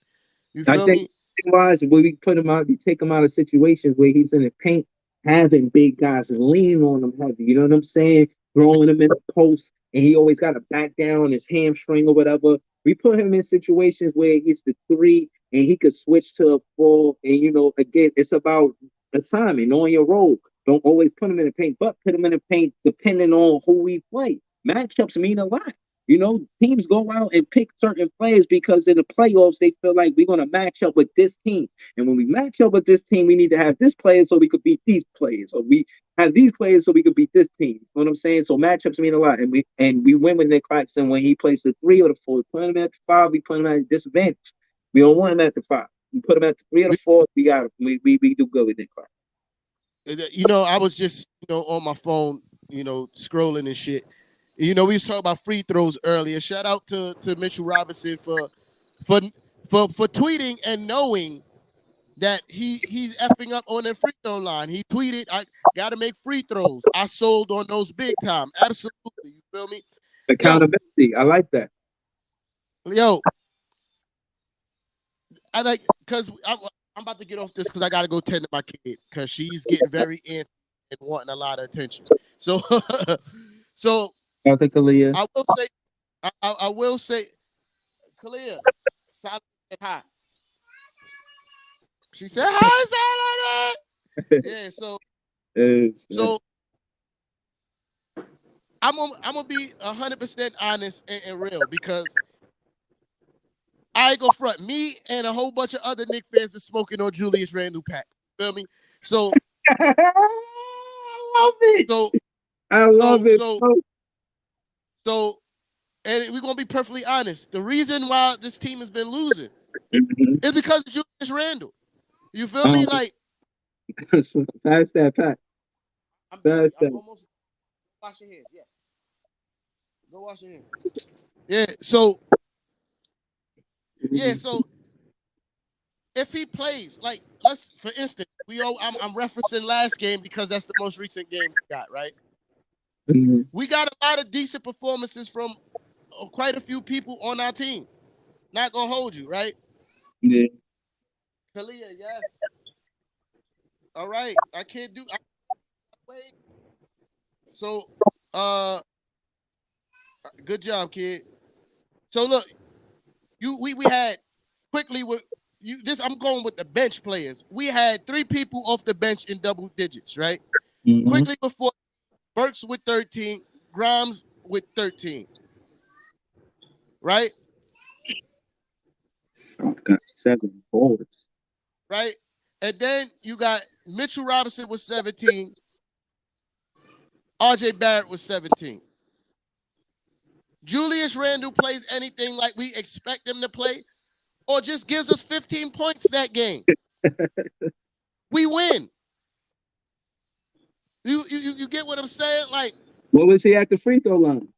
S1: You
S2: I
S1: feel
S2: think
S1: me?
S2: wise when we put him out, we take him out of situations where he's in the paint, having big guys and leaning on him heavy. You know what I'm saying? Throwing him in the post, and he always got to back down his hamstring or whatever. We put him in situations where he's the three, and he could switch to a four. And again, it's about assignment, knowing your role. Don't always put him in the paint, but put him in the paint depending on who we play. Matchups mean a lot. Teams go out and pick certain players because in the playoffs they feel like we're going to match up with this team. And when we match up with this team, we need to have this player so we could beat these players, or we have these players so we could beat this team. You know what I'm saying? So matchups mean a lot, and we win with Nick Claxton when he plays the three or the four. We put him at the five, we put him at a disadvantage. We don't want him at the five. We put him at the three or the four. We got him. We do good with Nick Claxton.
S1: I was just on my phone, scrolling and shit. We was talking about free throws earlier. Shout out to Mitchell Robinson for tweeting and knowing that he's effing up on the free throw line. He tweeted, "I got to make free throws. I sold on those big time. Absolutely, you feel me?
S2: Accountability. I like that.
S1: Yo, I like because I'm about to get off this because I got to go tend to my kid because she's getting very antsy and wanting a lot of attention. So, so
S2: I think Aaliyah.
S1: I will say, Kalia, silent said hi. She said hi, silent. Yeah, so I'm gonna be 100% honest and real because I ain't gonna front. Me and a whole bunch of other Knicks fans been smoking on Julius Randle packs. Feel me? So
S2: I love it.
S1: so
S2: I love it.
S1: so and we're gonna be perfectly honest. The reason why this team has been losing is because of Julius Randle. You feel me? Like
S2: pass that, Pat.
S1: I'm almost wash your hands. Yes. Go wash your hands. Yeah. So if he plays, like let's for instance, I'm referencing last game because that's the most recent game we got, right?
S2: Mm-hmm.
S1: We got a lot of decent performances from quite a few people on our team. Not gonna hold you, right?
S2: Yeah.
S1: Kalia, yes. All right. I can't do. Wait. So, uh, good job, kid. So look, we had quickly with you. This I'm going with the bench players. We had 3 people off the bench in double digits, right?
S2: Mm-hmm.
S1: Quickly before Burks with 13, Grimes with 13, right?
S2: Got 7 boards.
S1: Right? And then you got Mitchell Robinson with 17, RJ Barrett with 17. Julius Randle plays anything like we expect him to play, or just gives us 15 points that game. We win. You get what I'm saying? Like,
S2: What was he at the free throw line?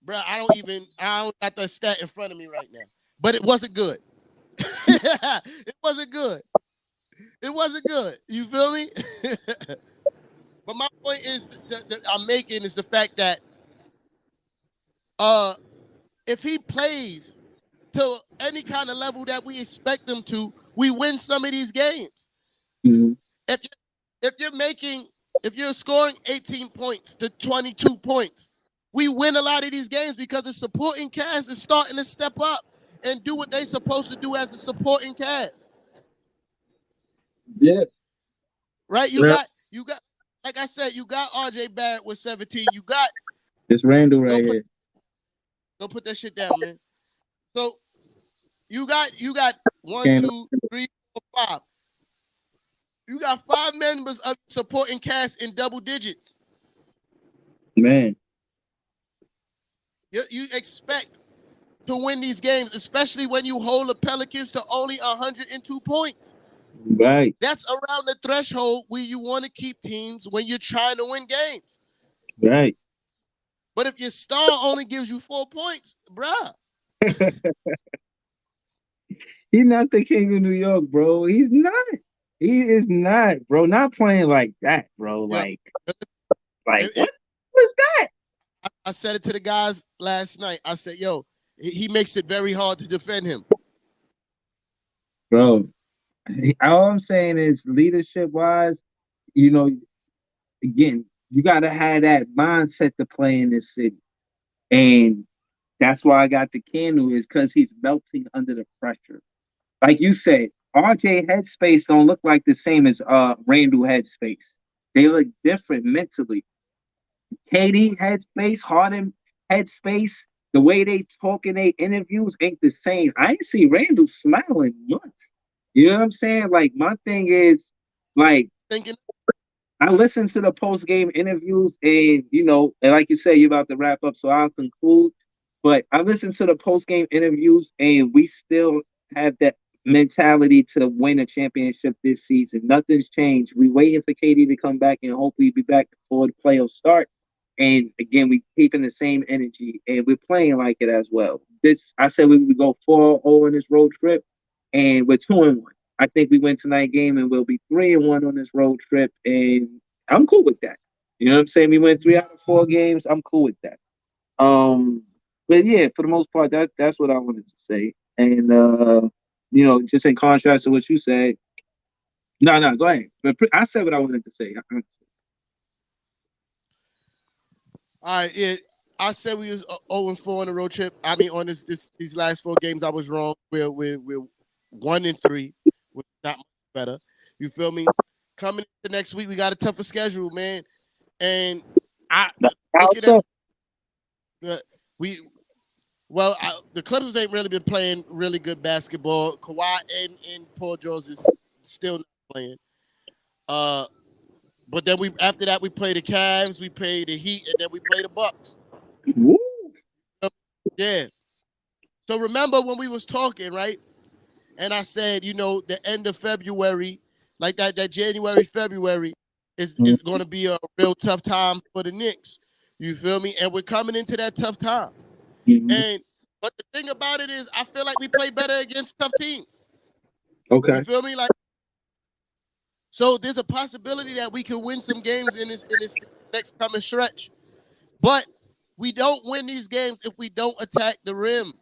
S1: bro, I don't got that stat in front of me right now. But it wasn't good. It wasn't good. It wasn't good. You feel me? But my point is that I'm making is the fact that if he plays to any kind of level that we expect him to, we win some of these games.
S2: Mm-hmm.
S1: If if you're scoring 18 points to 22 points, we win a lot of these games because the supporting cast is starting to step up and do what they're supposed to do as a supporting cast.
S2: Yeah.
S1: Right? You
S2: Yeah.
S1: got like I said, you got RJ Barrett with 17. You got
S2: It's Randall right here.
S1: go put that shit down, man. So you got 1,
S2: Can't-
S1: 2, 3, 4, 5. You got 5 members of supporting cast in double digits.
S2: Man.
S1: You expect to win these games, especially when you hold the Pelicans to only 102 points.
S2: Right.
S1: That's around the threshold where you want to keep teams when you're trying to win games.
S2: Right.
S1: But if your star only gives you 4 points, bruh.
S2: He's not the king of New York, bro. He's not. He is not, bro. Not playing like that, bro.
S1: Yeah.
S2: What was that?
S1: I said it to the guys last night. I said, yo, he makes it very hard to defend him.
S2: Bro, all I'm saying is leadership wise, you know, again, you got to have that mindset to play in this city. And that's why I got the candle is because he's melting under the pressure. Like you said, RJ headspace don't look like the same as Randall headspace. They look different mentally. KD headspace, Harden headspace, the way they talk in their interviews ain't the same. I ain't see Randall smiling months. You know what I'm saying? Like my thing is like
S1: Thinking,
S2: I listen to the post game interviews, and and like you say, you're about to wrap up, so I'll conclude. But I listen to the post game interviews, and we still have that mentality to win a championship this season. Nothing's changed. We waiting for KD to come back, and hopefully be back before the playoffs start. And again, we keeping the same energy, and we're playing like it as well. This I said we would go 4-0 in this road trip, and we're 2-1. I think we win tonight game and we'll be 3-1 on this road trip, and I'm cool with that. You know what I'm saying? We win 3 out of 4 games. I'm cool with that. But yeah, for the most part, that's what I wanted to say. And just in contrast to what you said, no, go ahead. But I said what I wanted to say.
S1: all right, yeah. I said we was 0-4 on the road trip. I mean, on these last 4 games, I was wrong. We're 1-3, which is not much better. You feel me? Coming into next week, we got a tougher schedule, man. And looking at the Clippers ain't really been playing really good basketball. Kawhi and Paul George is still not playing. But then after that we play the Cavs, we play the Heat, and then we play the Bucks.
S2: Woo.
S1: Yeah. So remember when we was talking, right? And I said, the end of February, like that January, February is going to be a real tough time for the Knicks. You feel me? And we're coming into that tough time. But the thing about it is, I feel like we play better against tough teams.
S2: Okay.
S1: You feel me? So there's a possibility that we can win some games in this next coming stretch. But we don't win these games if we don't attack the rim.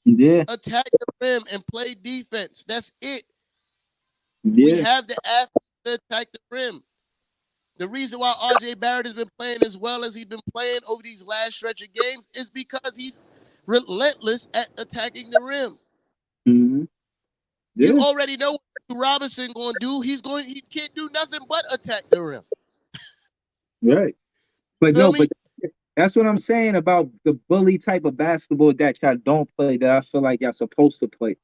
S2: Yeah.
S1: Attack the rim and play defense. That's it. We
S2: Yeah.
S1: have the athletes to attack the rim. The reason why RJ Barrett has been playing as well as he's been playing over these last stretch of games is because he's relentless at attacking the rim.
S2: Mm-hmm.
S1: You
S2: Yeah.
S1: already know what Robinson going to do. He can't do nothing but attack the rim.
S2: Right. But
S1: Feel
S2: no,
S1: me?
S2: but that's what I'm saying about the bully type of basketball that y'all don't play that I feel like y'all supposed to play.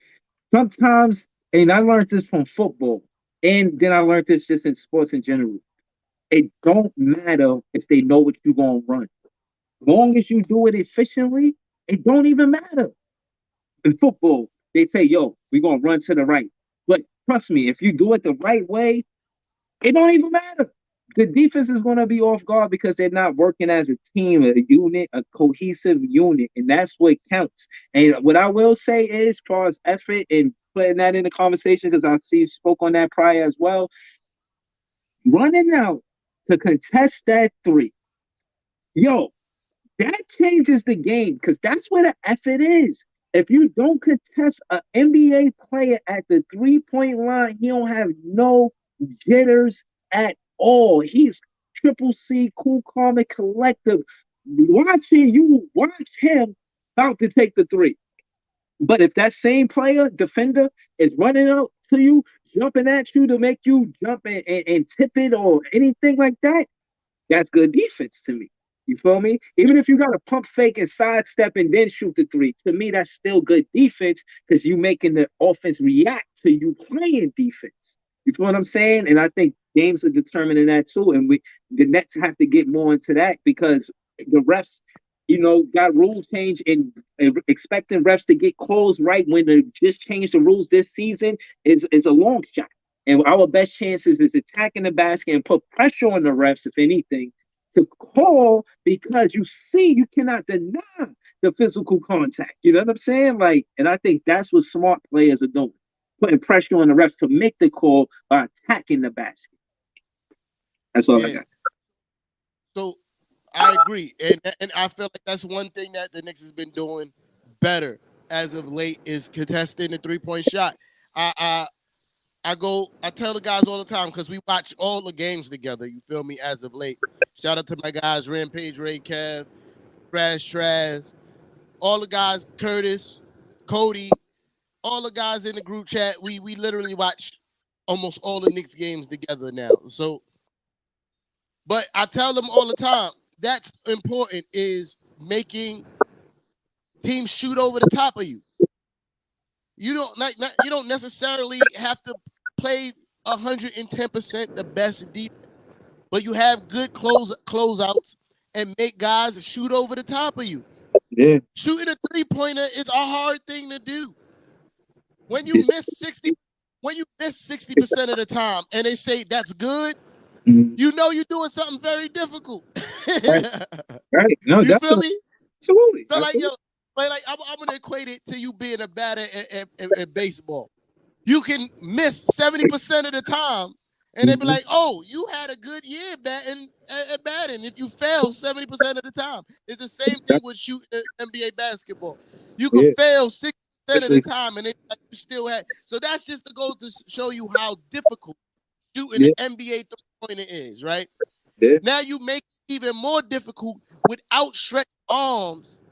S2: Sometimes, and I learned this from football, and then I learned this just in sports in general. It don't matter if they know what you're gonna run. Long as you do it efficiently, it don't even matter. In football, they say, yo, we're gonna run to the right. But trust me, if you do it the right way, it don't even matter. The defense is going to be off guard because they're not working as a team, a unit, a cohesive unit, and that's what counts. And what I will say is, as far as effort and putting that in the conversation, because I see you spoke on that prior as well, running out to contest that three, yo, that changes the game because that's where the effort is. If you don't contest an NBA player at the 3 point line, he don't have no jitters at all. He's triple C, cool, calm, and collective. Watching you watch him about to take the three. But if that same player, defender, is running out to you, jumping at you to make you jump and tip it or anything like that, that's good defense to me. You feel me? Even if you got to pump fake and sidestep and then shoot the three, to me that's still good defense because you making the offense react to you playing defense. You feel what I'm saying? And I think games are determining that too. And the Nets have to get more into that because the refs, got rule change and expecting refs to get calls right when they just changed the rules this season is a long shot. And our best chances is attacking the basket and put pressure on the refs, if anything, to call because you cannot deny the physical contact. You know what I'm saying? Like, and I think that's what smart players are doing, putting pressure on the refs to make the call by attacking the basket. That's all I
S1: Yeah.
S2: got.
S1: So I agree, and I feel like that's one thing that the Knicks has been doing better as of late is contesting the 3 point shot. I I tell the guys all the time because we watch all the games together. You feel me? As of late, shout out to my guys Rampage, Ray, Kev, Crash, Trash, all the guys, Curtis, Cody, all the guys in the group chat. We literally watch almost all the Knicks games together now. So, but I tell them all the time that's important is making teams shoot over the top of you. You don't necessarily have to play 110% the best defense, but you have good closeouts and make guys shoot over the top of you.
S2: Yeah.
S1: Shooting a 3-pointer is a hard thing to do. When you miss 60% of the time and they say that's good, you know you're doing something very difficult.
S2: Right. Right. No,
S1: You feel
S2: definitely.
S1: me?
S2: Absolutely.
S1: So like
S2: Absolutely.
S1: yo, like I'm gonna equate it to you being a batter at baseball. You can miss 70% of the time, and they be
S2: Mhm.
S1: like, "Oh, you had a good year batting at batting. If you fail 70% of the time, it's the same thing with shooting NBA basketball. You can
S2: Yeah.
S1: fail 60% of the
S2: Especially.
S1: time, and like you still had. So that's just to go to show you how difficult shooting
S2: Yeah.
S1: the NBA 3-pointer is. Right
S2: Yeah.
S1: now, you make it even more difficult with outstretched arms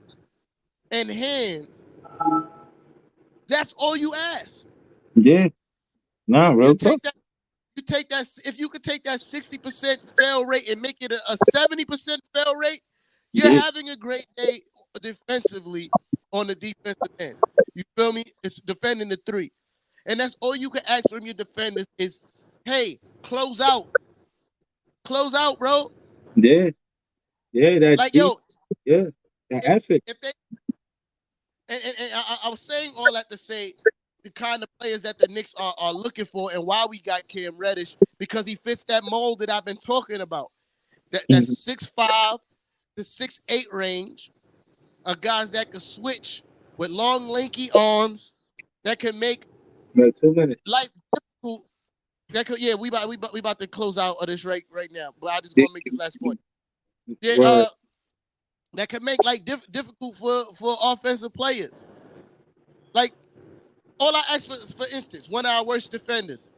S1: and hands. That's all you ask.
S2: Yeah. Nah,
S1: You
S2: real talk.
S1: take that. You take that. If you could take that 60% fail rate and make it a 70% fail rate, you're
S2: Yeah.
S1: having a great day defensively on the defensive end. You feel me? It's defending the three, and that's all you can ask from your defenders is, "Hey, close out, bro."
S2: Yeah. Yeah. That
S1: Like
S2: deep.
S1: yo,
S2: Yeah. That
S1: if,
S2: effort.
S1: if they and I was saying all that to say the kind of players that the Knicks are looking for and why we got Cam Reddish because he fits that mold that I've been talking about. That
S2: Mhm.
S1: 6'5" to 6'8" range of guys that can switch with long, lanky arms that can make
S2: About 2 minutes.
S1: life difficult. That could, yeah, we about to close out of this right now. But I just
S2: Yeah.
S1: want to make this last point. Yeah,
S2: Word.
S1: that can make life difficult for offensive players. Like, all I ask for instance, one of our worst defenders,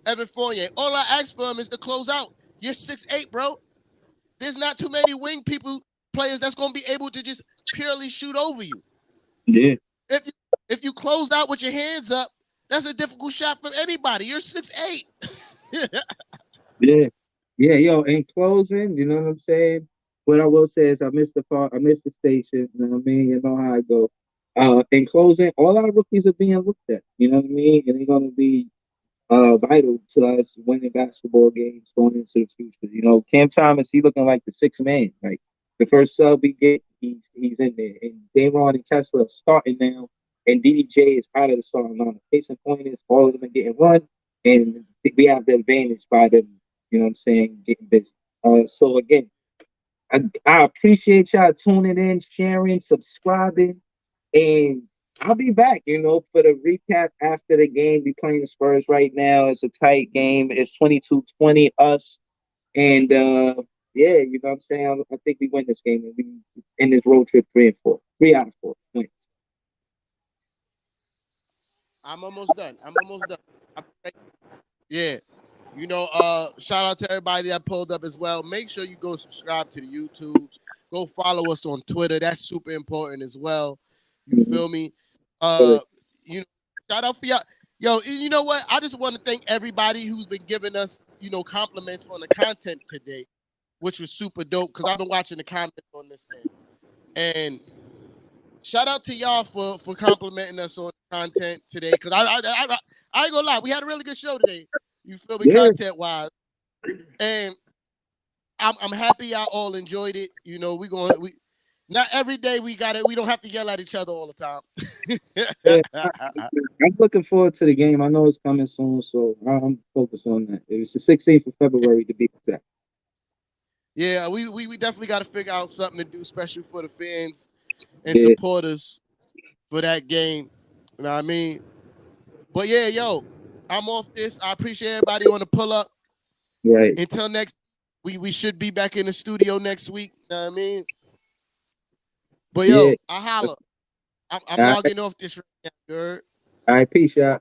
S1: Evan Fournier. All I ask for him is to close out. You're 6'8", bro. There's not too many wing players that's gonna be able to just purely shoot over you.
S2: Yeah.
S1: If you close out with your hands up, that's a difficult shot for anybody. You're 6'8".
S2: Yeah. Yeah, yo, in closing, you know what I'm saying? What I will say is I missed the part, I missed the station, you know what I mean? You know how I go. In closing, all our rookies are being looked at, you know what I mean? And they're gonna be vital to us winning basketball games going into the future. You know, Cam Thomas, he looking like the sixth man. Like the first sub we get, he's in there. And Dameron and Kessler are starting now, and DDJ is out of the starting lineup. Case in point is all of them are getting run, and we have the advantage by them. You know what I'm saying? Getting busy. So again, I appreciate y'all tuning in, sharing, subscribing. And I'll be back, you know, for the recap after the game. We playing the Spurs right now. It's a tight game. It's 22-20 us. And yeah, you know what I'm saying? I think we win this game and we in this road trip 3-4. 3 out of 4 points.
S1: I'm almost done. Yeah. You know, shout out to everybody that pulled up as well. Make sure you go subscribe to the YouTube. Go follow us on Twitter. That's super important as well. You feel me? You know, shout out for y'all. Yo, you know what? I just want to thank everybody who's been giving us, you know, compliments on the content today, which was super dope because I've been watching the comments on this thing. And shout out to y'all for complimenting us on the content today because I ain't gonna lie, we had a really good show today. You feel me,
S2: Yeah.
S1: content wise, and I'm happy y'all all enjoyed it. You know, we not every day we got it. We don't have to yell at each other all the time.
S2: Yeah. I'm looking forward to the game. I know it's coming soon, so I'm focused on that. It's the 16th of February to be exact.
S1: Yeah, we definitely got to figure out something to do special for the fans and
S2: Yeah.
S1: supporters for that game. You know what I mean? But yeah, yo, I'm off this. I appreciate everybody on the pull up.
S2: Right.
S1: Until next, we should be back in the studio next week. You know what I mean? But
S2: Yeah.
S1: yo, I holler. I'm
S2: All right.
S1: logging off this right now, girl.
S2: All right. Peace, y'all.